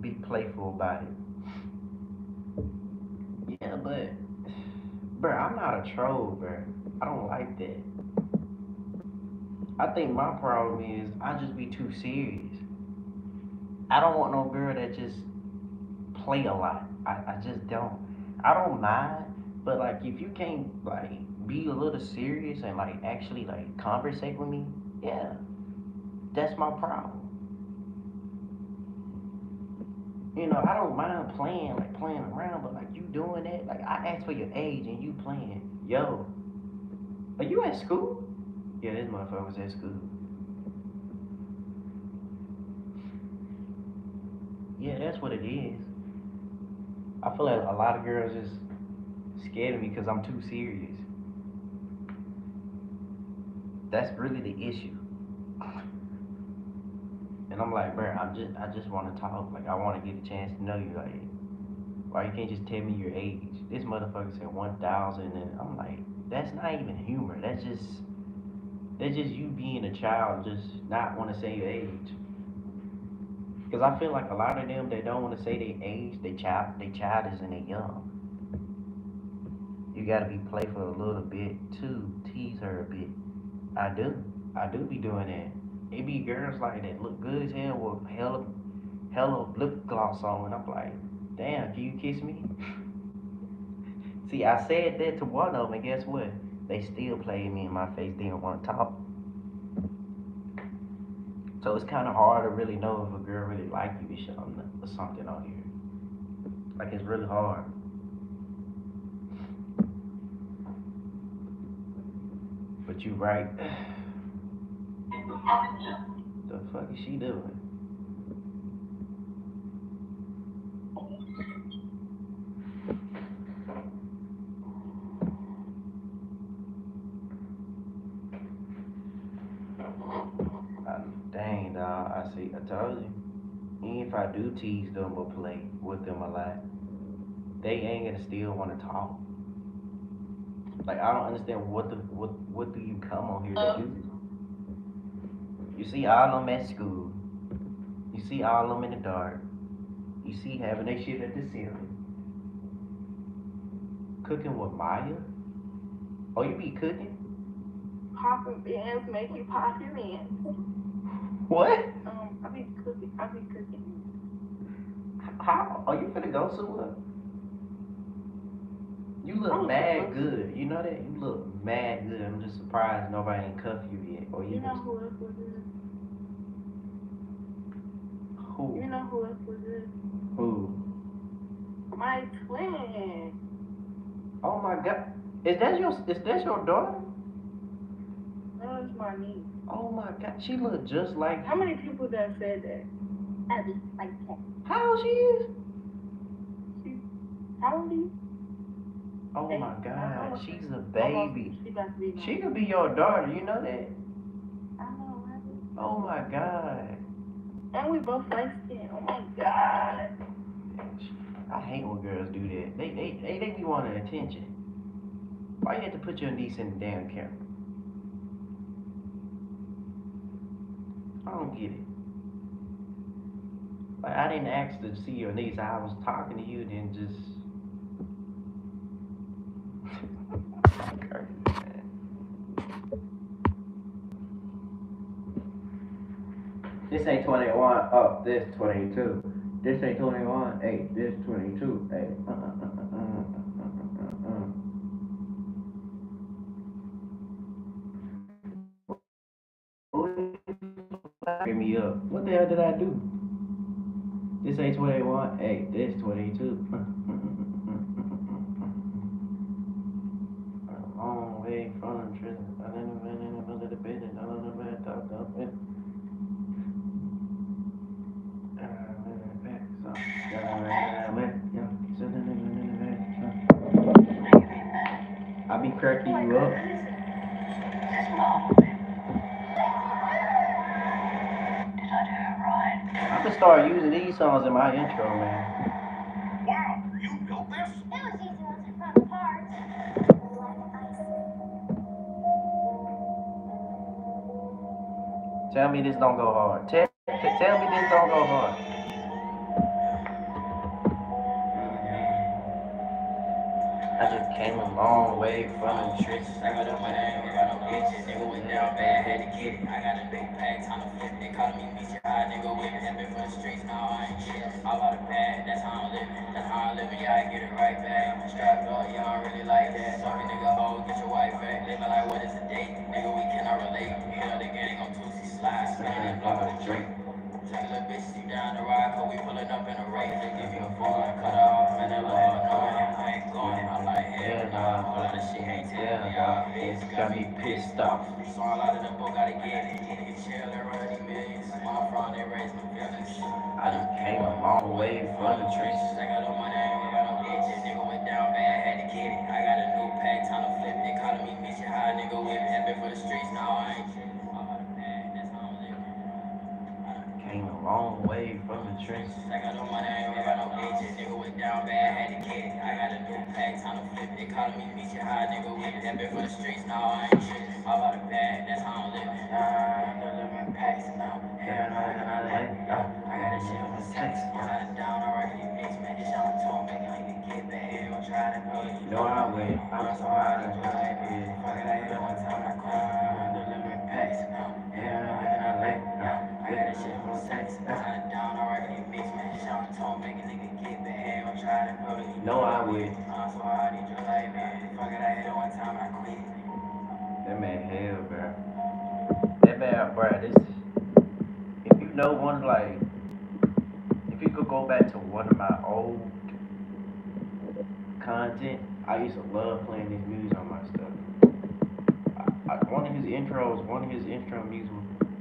[SPEAKER 4] Be playful about it. Yeah, but, bruh, I'm not a troll, bruh. I don't like that. I think my problem is I just be too serious. I don't want no girl that just play a lot. I just don't. I don't mind, but like if you can't like be a little serious and like actually like conversate with me, yeah, that's my problem. You know, I don't mind playing around, but like you doing that, like I asked for your age and you playing. Yo, are you at school? Yeah, this motherfucker was at school. Yeah, that's what it is. I feel like a lot of girls just scared of me because I'm too serious. That's really the issue. And I'm like, bro, I just want to talk. Like, I want to get a chance to know you. Like, why you can't just tell me your age? This motherfucker said 1,000, and I'm like, that's not even humor. That's just you being a child, just not want to say your age. Because I feel like a lot of them that don't want to say their age, they childish and they young. You gotta be playful a little bit too, tease her a bit. I do be doing that. It be girls like that look good as hell with hella lip gloss on, and I'm like, damn, can you kiss me? See, I said that to one of them, and guess what? They still played me in my face. They didn't want to talk. So it's kind of hard to really know if a girl really like you or something on here. Like, it's really hard. But you right. The fuck is she doing? Dang, dog. I see. I told you. Even if I do tease them or play with them a lot, they ain't gonna still want to talk. Like, I don't understand what do you come on here to do? You see all of them at school. You see all of them in the dark. You see having their shit at the ceiling. Cooking with Maya? Oh, you be cooking?
[SPEAKER 12] Popping beans make you pop your beans.
[SPEAKER 4] What?
[SPEAKER 12] I be cooking.
[SPEAKER 4] How? Are you finna go somewhere? You look mad good. You know that? You look mad good. I'm just surprised nobody ain't cuffed you yet. Or
[SPEAKER 12] You know who else was good?
[SPEAKER 4] Who?
[SPEAKER 12] You know who else was good?
[SPEAKER 4] Who?
[SPEAKER 12] My twin.
[SPEAKER 4] Oh my God. Is that your daughter?
[SPEAKER 12] That was my niece.
[SPEAKER 4] Oh my God. She look just like
[SPEAKER 12] How many people that said that?
[SPEAKER 5] I just like that.
[SPEAKER 4] How old she is?
[SPEAKER 12] She's How old are you?
[SPEAKER 4] Oh
[SPEAKER 12] Hey,
[SPEAKER 4] my God,
[SPEAKER 12] almost
[SPEAKER 4] she's a
[SPEAKER 12] almost,
[SPEAKER 4] baby.
[SPEAKER 12] she about to be
[SPEAKER 4] She
[SPEAKER 12] nine.
[SPEAKER 4] could be your daughter, you know that?
[SPEAKER 12] I know, right?
[SPEAKER 4] Oh my God.
[SPEAKER 12] And we both light skinned. Oh my God.
[SPEAKER 4] I hate when girls do that. They be wanting attention. Why you have to put your niece in the damn camera? I don't get it. Like, I didn't ask to see your niece. I was talking to you, then just. Crazy, man. This ain't 21. Oh, this 22. This ain't 21. Hey, this 22. Hey. Bring me up. What the hell did I do? This ain't 21. Hey, this 22. A long way from the truth. I never been in a little bit and all of the bad talk up it. I be cracking you up. I'm gonna start using these songs in my intro, man.
[SPEAKER 8] Wow, you built this?
[SPEAKER 5] It was easy once I found the parts.
[SPEAKER 4] Tell me this don't go hard. Tell me this don't go hard. I just came a long way from the tricks. I got up my name, I got no bitches. Nigga went down bad, had to get it. I got a big pack, time to flip. They call me Misha High, nigga with it. Have been for the streets, now I ain't shit. All about the pad, that's how I'm living. That's how I live, yeah, I get it right back. Strapped up, yeah, I don't really like that. Sorry, nigga, hoe, get your wife back. Living like, what is a date? Nigga, we cannot relate. Hit up the gang, on Tuesday slide. Spinning that block with a drink. Take a little bitch, you down the ride, cause we pulling up in a race. They give you a phone, cut off, man, that love, knowing I ain't going. I'm like, hell nah, a whole lot of shit ain't telling y'all. Bitch got me pissed off. So a lot of them both gotta get it. Nigga chill, they run these millions. Where I'm from, they raise my feelings. I done came a long way from the trenches. I got on my name, I got no bitches. Nigga went down bad, had to get it. I got a new pack, time to flip. They calling me Misha High, nigga with it. Have been for the streets, now I ain't shit. All about the bag, that's how I'm living. Came a long way from the trenches. I got no money, I got no bitches. Nigga went down bad, had to get it. I got a new pack, time to flip. They calling me Misha High, nigga with it. Have been for the streets, now I ain't shit. All about the bag, that's how I'm living. I'm delivering packs now. Hell no, I got that shit on the sex. Shut it down, already bitch, man. This shit on the tone, make it like get back. Ain't gon' try to pull it. You know I win. I'm so hard to do like this. Fuck it, I hit it one time, I cry. I'm delivering packs now. Hell no, I got that shit from sex. Shut it down, already bitch, man. This shit on the tone, make a nigga get back. Ain't gon' try to pull it. You know I win. I'm so hard to do like this. Fuck it, I hit it one time, I quit. That man hell, bro. That man, bro, this. If you know one, like, if you could go back to one of my old content, I used to love playing this music on my stuff. One of his intro music,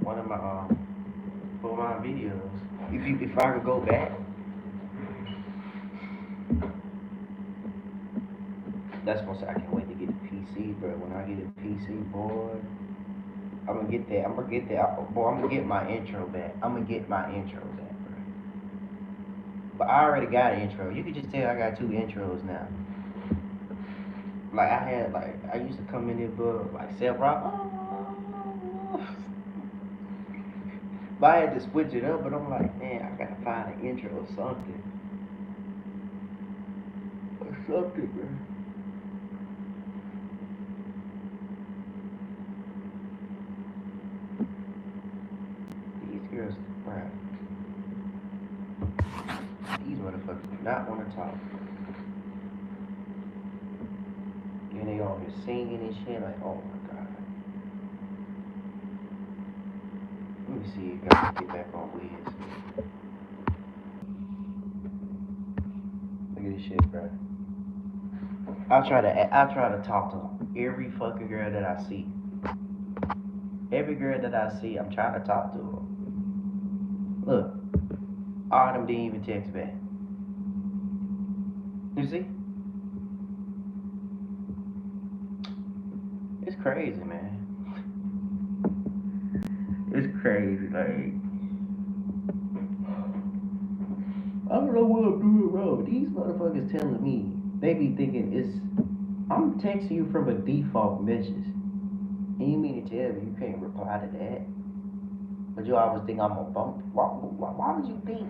[SPEAKER 4] one of my, for my videos. If I could go back, that's gonna say I can't wait to get a PC, bro. When I get a PC, boy, I'm gonna get that. Boy, I'm gonna get my intro back. bro. But I already got an intro. You can just tell I got 2 intros now. Like I used to come in there, bro, like Seth Rock. But I had to switch it up, but I'm like, man, I gotta find an intro or something. Bro. These girls, bro. These motherfuckers do not want to talk. And they all just singing and shit, like, oh my god. Let me see if I can get back on Wiz. Look at this shit, bro. I try to talk to every fucking girl that I see. Every girl that I see, I'm trying to talk to her. Look, all of them didn't even text back. You see? It's crazy, man. It's crazy, like, I don't know what I'm doing wrong. These motherfuckers telling me, they be thinking I'm texting you from a default message. And you mean to tell me you can't reply to that? But you always think I'm a bump. Why would you think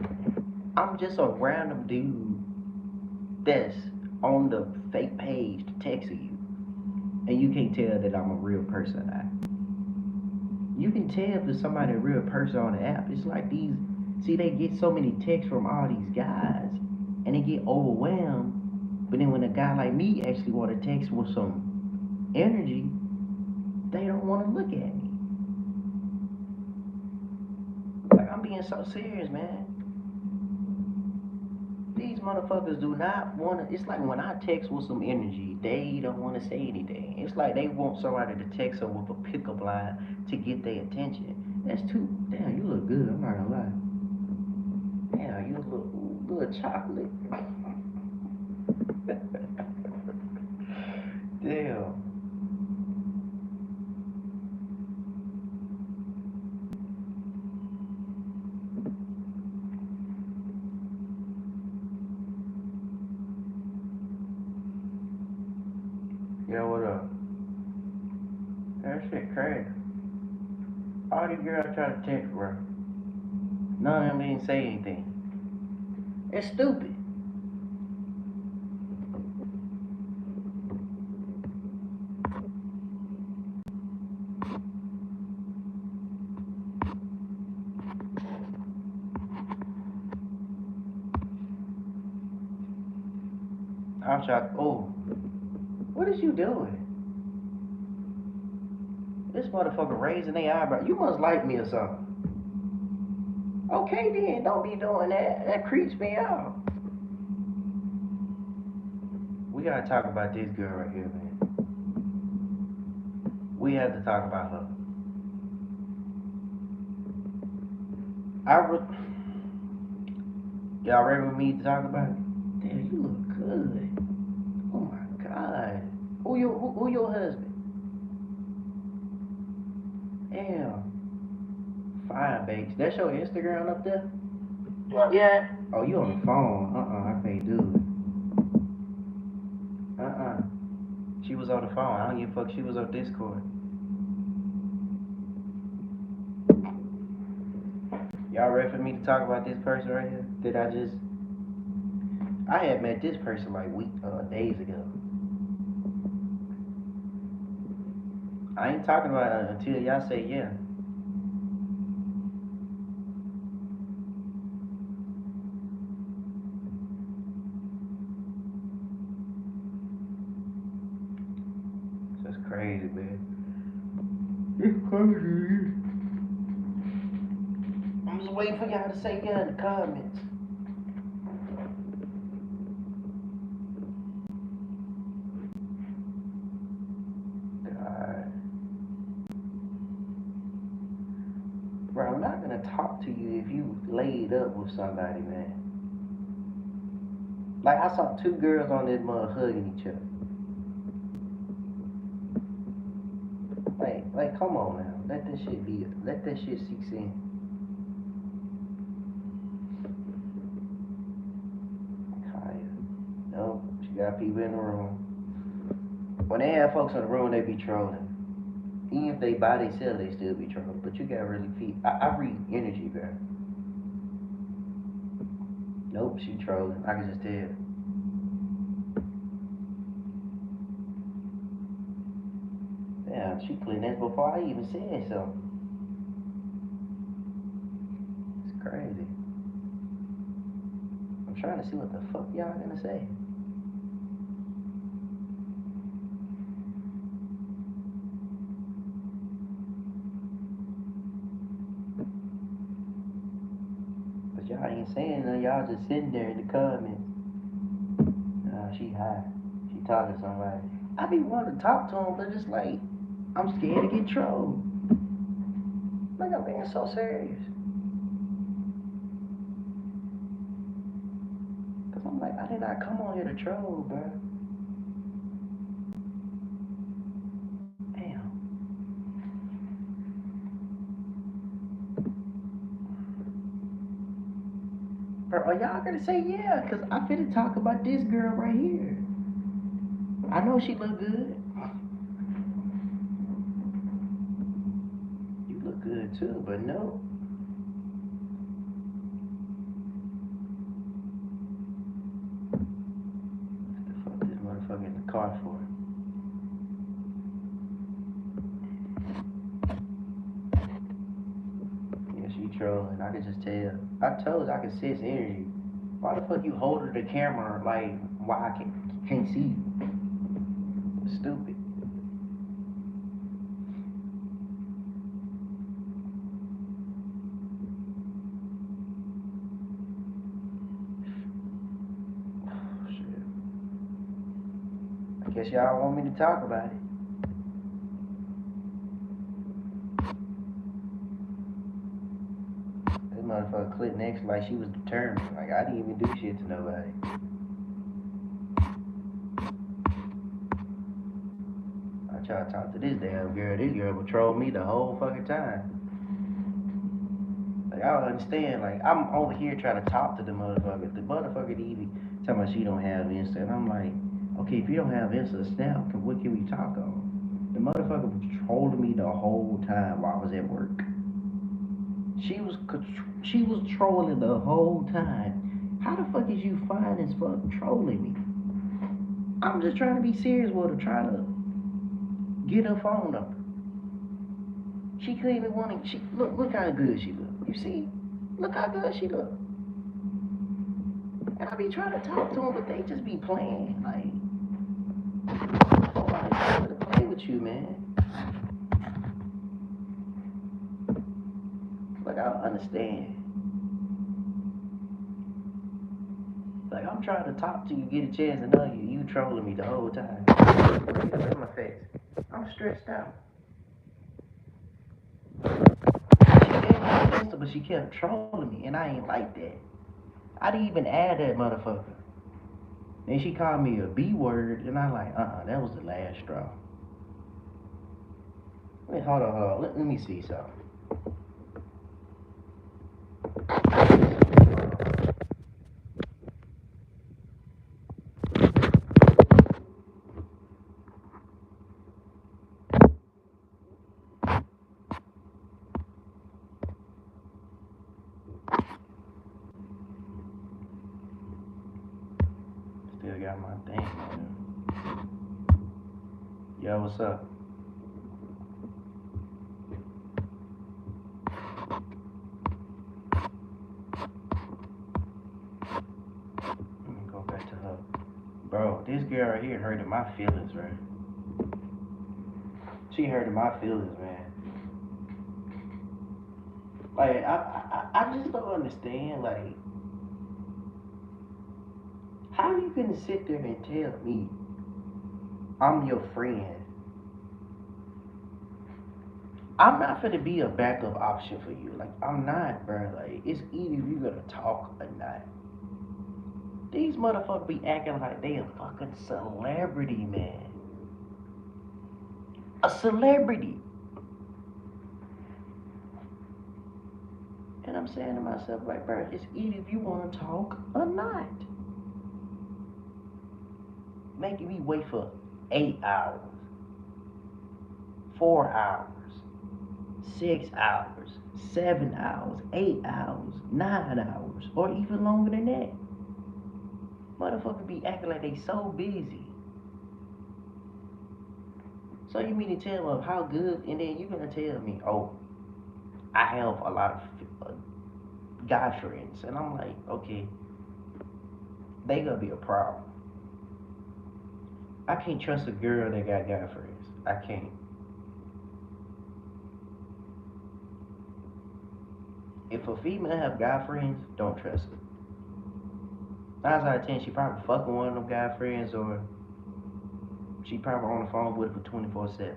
[SPEAKER 4] I'm just a random dude that's on the fake page texting you? And you can't tell that I'm a real person or not. You can tell if somebody a real person on the app. It's like they get so many texts from all these guys, and they get overwhelmed. But then when a guy like me actually want to text with some energy, they don't want to look at me. Like, I'm being so serious, man. These motherfuckers do not want to. It's like when I text with some energy, they don't want to say anything. It's like they want somebody to text them with a pickup line to get their attention. That's too. Damn, you look good. I'm not gonna lie. Damn, you look chocolate. Damn. Yeah, what up? That shit crazy. All these girls try to text, bro. None of them didn't say anything. It's stupid. I'm shocked. Oh, what is you doing? This motherfucker raising their eyebrow. You must like me or something. Okay then, don't be doing that. That creeps me out. We gotta talk about this girl right here, man. We have to talk about her. Y'all ready with me to talk about it? Damn, you look good. Oh my God. Who your husband? Damn. Fine, babes. That's your Instagram up there?
[SPEAKER 12] Yeah.
[SPEAKER 4] Oh, you on the phone. I can't do it. She was on the phone. I don't give a fuck. She was on Discord. Y'all ready for me to talk about this person right here? I had met this person like days ago. I ain't talking about it until y'all say yeah. That's crazy, man. It's crazy. I'm just waiting for y'all to say yeah in the comments. God. Bro, I'm not gonna talk to you if you laid up with somebody, man. Like, I saw two girls on this mug hugging each other. Like, come on now. Let that shit sink in. Kaya. Nope, she got people in the room. When they have folks in the room, they be trolling. Even if they by themselves, they still be trolling. But you gotta really feed. I read energy, girl. Nope, she trolling. I can just tell. Yeah, she putting that before I even said something. It's crazy. I'm trying to see what the fuck y'all gonna say. But y'all ain't saying nothing. Y'all just sitting there in the comments. She high. She talking to somebody. I be wanting to talk to him, but it's like, I'm scared to get trolled. Like, I'm being so serious. Cause I'm like, I did not come on here to troll, bro. Damn. Bro, are y'all gonna say yeah? Cause I finna talk about this girl right here. I know she look good. You look good too, but no. What the fuck this motherfucker in the car for? Yeah, she trolling. I can just tell. I told you I can sense energy. Why the fuck you holding the camera like why I can't see you? Stupid. Oh, shit. I guess y'all want me to talk about it. This motherfucker clicked next like she was determined. Like I didn't even do shit to nobody. I try to talk to this damn girl. This girl would troll me the whole fucking time. Like I don't understand. Like I'm over here trying to talk to the motherfucker. The motherfucker even talking about she don't have Insta, and I'm like, okay, if you don't have Insta, Snap, what can we talk on? The motherfucker was trolling me the whole time while I was at work. She was trolling the whole time. How the fuck is you fine as fuck trolling me? I'm just trying to be serious with her, trying to get her phone number. She couldn't even want to. She look how good she look. You see? Look how good she look. And I be trying to talk to them, but they just be playing. Like, nobody's trying to play with you, man. Like, I don't understand. Like, I'm trying to talk to you, get a chance to know you. You trolling me the whole time. Look at my face. I'm stressed out. She gave me my Insta, but she kept trolling me, and I ain't like that. I didn't even add that motherfucker. Then she called me a B word, and I like, that was the last straw. Wait, hold on. Let me see something. Still got my thing, man. Yo, what's up? Let me go back to her. Bro, this girl right here hurting my feelings, right? She hurting my feelings, man. Like, I just don't understand, like, how you gonna sit there and tell me I'm your friend? I'm not gonna be a backup option for you. Like, I'm not, bro. Like, it's either you gonna talk or not. These motherfuckers be acting like they a fucking celebrity, man. A celebrity. And I'm saying to myself, like, bro, it's either if you want to talk or not. Making me wait for 8 hours, 4 hours, 6 hours, 7 hours, 8 hours, 9 hours, or even longer than that. Motherfuckers be acting like they so busy. So you mean to tell me how good, and then you gonna tell me, oh, I have a lot of guy friends, and I'm like, okay, they gonna be a problem. I can't trust a girl that got guy friends. I can't. If a female have guy friends, don't trust her. 9 out of 10, she probably fucking one of them guy friends, or she probably on the phone with her for 24/7.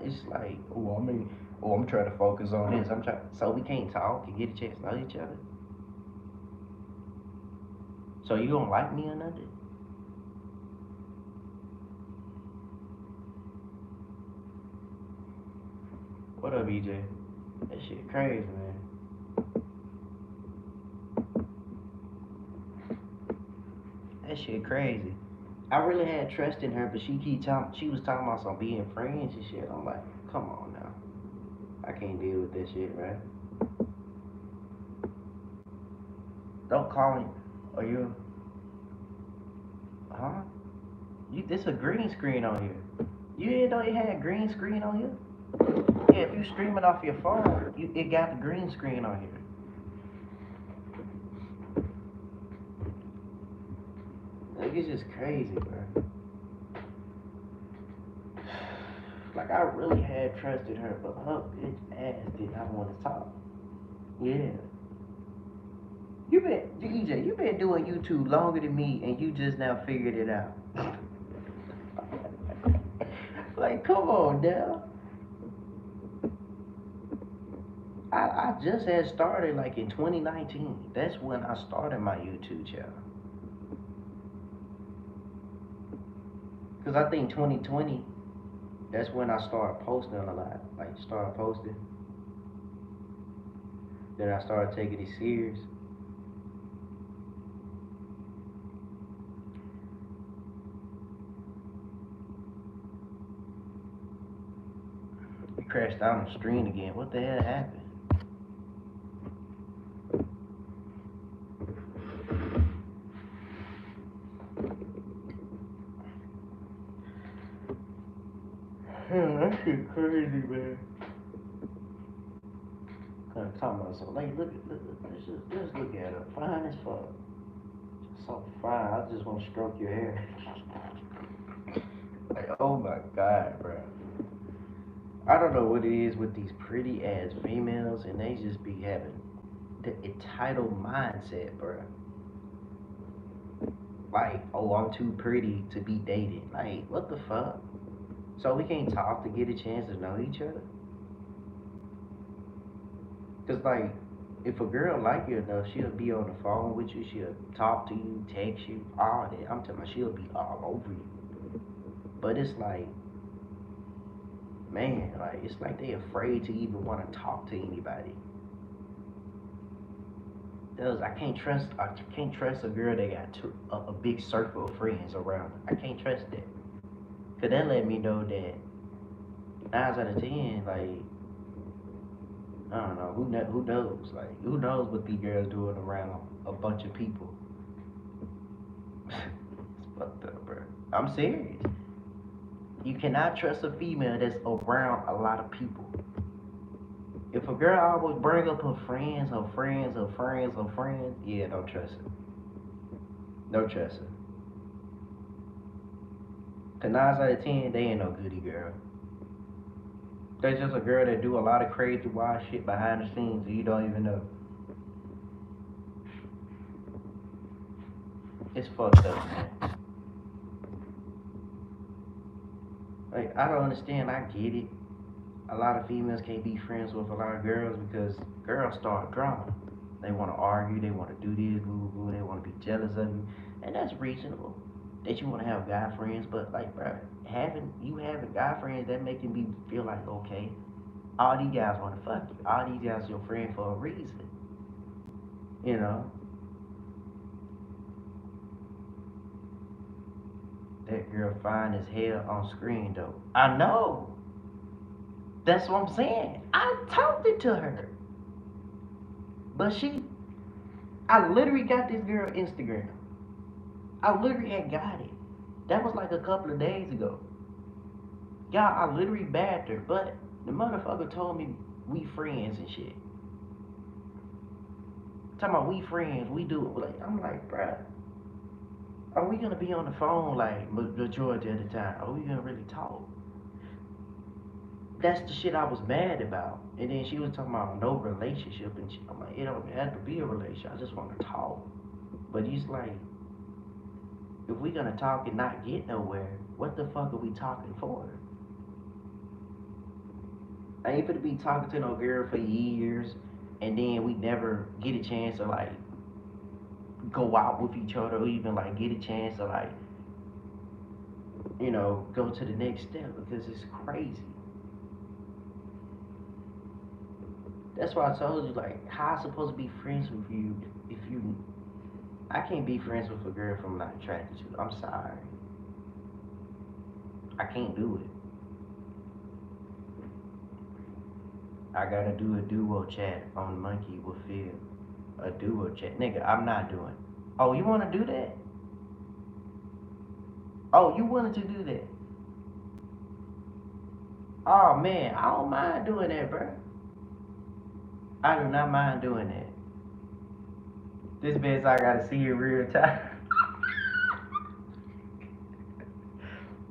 [SPEAKER 4] It's like, I'm trying to focus on this. So we can't talk and get a chance to know each other. So you don't like me or nothing? What up, EJ? That shit crazy, man. shit crazy. I really had trust in her, but she was talking about some being friends and shit. I'm like, come on now. I can't deal with this shit, right? Don't call me. Are you? Huh? This a green screen on here. You didn't know you had a green screen on here? Yeah, if you stream it off your phone, it got the green screen on here. Like, it's just crazy, bro. Like, I really had trust in her, but her bitch ass did not want to talk. Yeah. DJ, you been doing YouTube longer than me, and you just now figured it out. Like, come on now. I just had started, like, in 2019. That's when I started my YouTube channel. Because I think 2020, that's when I started posting a lot. Like, started posting. Then I started taking it serious. It crashed out on the screen again. What the hell happened? That shit crazy, man. I'm talking about so like look, let's look at her. Fine as fuck. So fine. I just want to stroke your hair. Like, oh my god, bro. I don't know what it is with these pretty ass females, and they just be having the entitled mindset, bro. Like, oh, I'm too pretty to be dated. Like, what the fuck? So we can't talk to get a chance to know each other? Cause like, if a girl like you enough, she'll be on the phone with you, she'll talk to you, text you, all that. I'm talking about she'll be all over you. But it's like, man, like, it's like they afraid to even want to talk to anybody. I can't trust a girl that got a big circle of friends around her. I can't trust that. Cause that let me know that 9 out of 10, like, I don't know, who knows? Like, who knows what these girls doing around a bunch of people? It's fucked up, bro. I'm serious. You cannot trust a female that's around a lot of people. If a girl always bring up her friends, yeah, don't trust her. Don't trust her. Cause 9 out of 10, they ain't no goody girl. There's just a girl that do a lot of crazy wild shit behind the scenes and you don't even know. It's fucked up, man. Like, I don't understand, I get it. A lot of females can't be friends with a lot of girls because girls start drama. They want to argue, they want to do this, they want to be jealous of you. And that's reasonable. That you want to have guy friends, but like, bro, having guy friends, that making me feel like, okay, all these guys want to fuck you. All these guys are your friend for a reason. You know? That girl fine as hell on screen, though. I know. That's what I'm saying. I talked it to her. But I literally got this girl Instagram. I literally had got it. That was like a couple of days ago. Y'all, I literally bagged her, but the motherfucker told me we friends and shit. Talking about we friends, we do it. Like, I'm like, bruh, are we gonna be on the phone like majority of the time? Are we gonna really talk? That's the shit I was mad about. And then she was talking about no relationship and shit. I'm like, it don't have to be a relationship. I just want to talk. But he's like, if we gonna talk and not get nowhere, what the fuck are we talking for? I ain't gonna be talking to no girl for years and then we never get a chance to like go out with each other or even like get a chance to like, you know, go to the next step because it's crazy. That's why I told you, like, how I supposed to be friends with you if you I can't be friends with a girl if I'm not attracted to. I'm sorry. I can't do it. I gotta do a duo chat on Monkey with Phil. A duo chat. Nigga, I'm not doing it. Oh, you wanna do that? Oh, you wanted to do that? Oh man, I don't mind doing that, bro. I do not mind doing that. This bitch I gotta see in real time.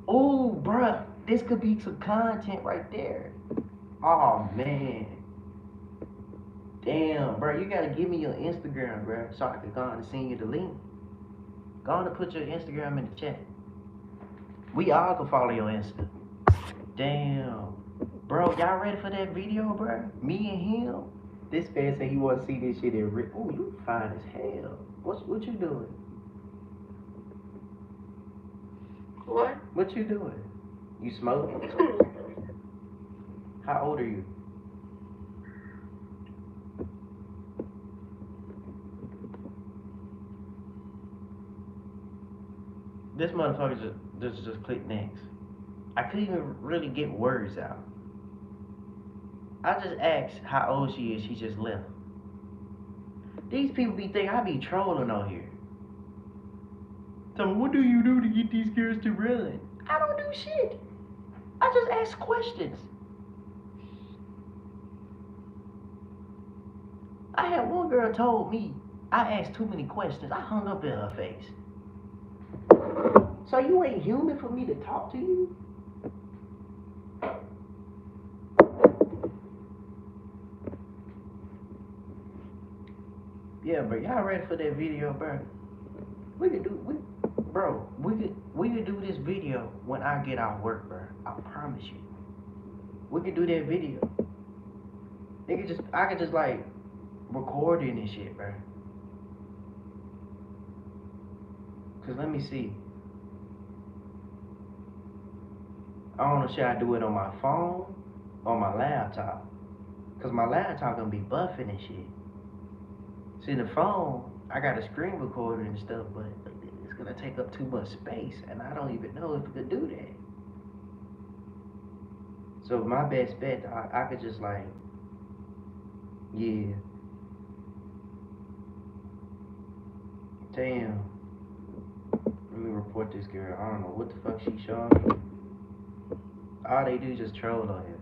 [SPEAKER 4] Ooh, bruh, this could be some content right there. Oh man. Damn, bro, you gotta give me your Instagram, bro, so I can go on and send you the link. Go on and put your Instagram in the chat. We all can follow your Insta. Damn. Bro, y'all ready for that video, bro? Me and him? This man said he wanna see this shit in real. Ooh, you fine as hell. What you doing?
[SPEAKER 11] What?
[SPEAKER 4] What you doing? You smoking? How old are you? This motherfucker just click next. I couldn't even really get words out. I just asked how old she is, she just left. These people be thinking I be trolling on here. So what do you do to get these girls to run? I don't do shit. I just ask questions. I had one girl told me I asked too many questions. I hung up in her face. So you ain't human for me to talk to you? Yeah, bro, y'all ready for that video, bro? We could do this video when I get out work, bro. I promise you. We could do that video. I could just like record it and shit, bro. Cause let me see. I don't know, should I do it on my phone or my laptop? Cause my laptop gonna be buffing and shit. See, the phone, I got a screen recorder and stuff, but it's gonna take up too much space, and I don't even know if it could do that. So my best bet, I could just like, yeah. Damn. Let me report this girl. I don't know what the fuck she showing me. All they do is just troll on here.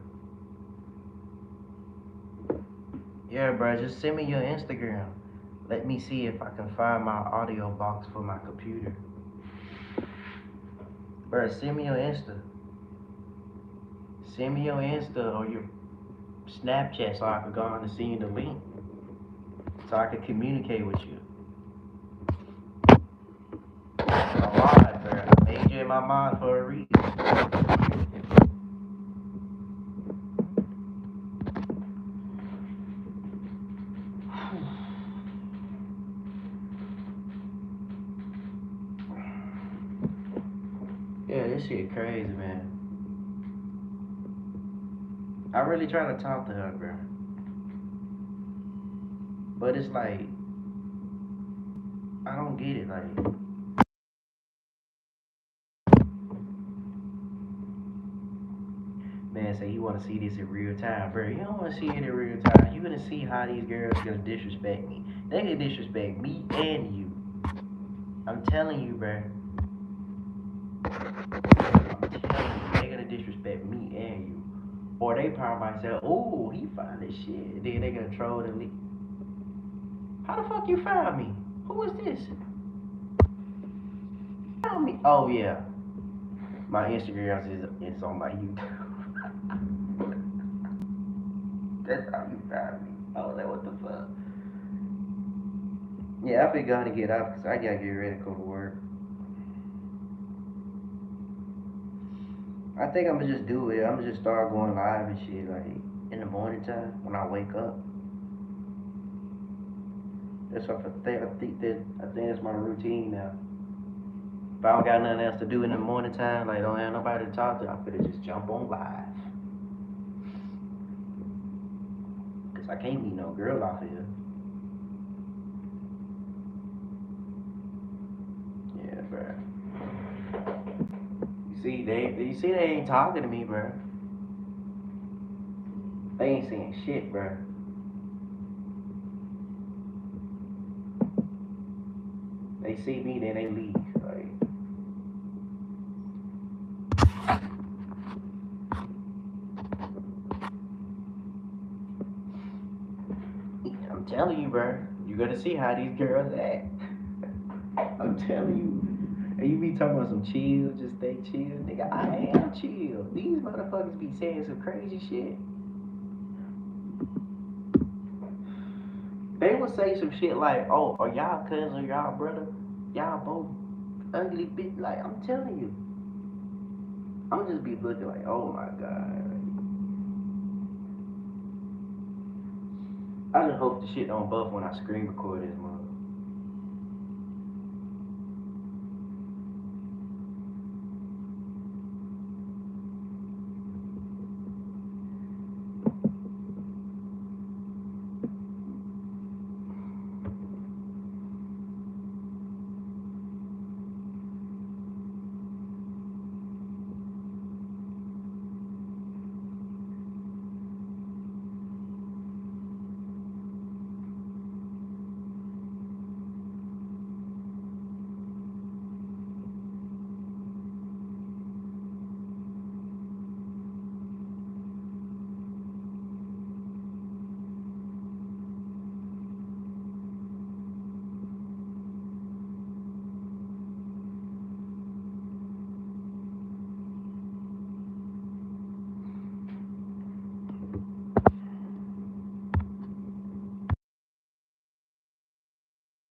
[SPEAKER 4] Yeah, bro, just send me your Instagram. Let me see if I can find my audio box for my computer. Bro, send me your Insta. Send me your Insta or your Snapchat so I can go on and send you the link. So I can communicate with you. I'm alive, bro. I made you in my mind for a reason. Yeah, this shit crazy, man. I really try to talk to her, bro. But it's like, I don't get it, like. Man say you want to see this in real time, bro. You don't want to see it in real time. You gonna see how these girls gonna disrespect me. They gonna disrespect me and you. I'm telling you, bro. I'm telling you, they gonna disrespect me and you. Or they probably might say, oh, he found this shit. Then they gonna troll and leave. How the fuck you found me? Who is this? Found me? Oh yeah. My Instagram is on my YouTube. That's how you found me. I was like, what the fuck? Yeah, I been going to get up because I gotta get ready to go to work. I think I'm gonna just do it. I'm gonna just start going live and shit, like in the morning time when I wake up. That's what I think that's my routine now. If I don't got nothing else to do in the morning time, like don't have nobody to talk to, I'm gonna just jump on live. Cause I can't meet no girl off here. bro. You see, they ain't talking to me, bro. They ain't saying shit, bro. They see me, then they leave. Like, I'm telling you, bro. You gotta see how these girls act. I'm telling you. And you be talking about some chill, just stay chill. Nigga, I am chill. These motherfuckers be saying some crazy shit. They would say some shit like, oh, are y'all cousin or y'all brother? Y'all both ugly bitch. Like, I'm telling you. I'm just be looking like, oh my God. I just hope the shit don't buff when I screen record this motherfucker.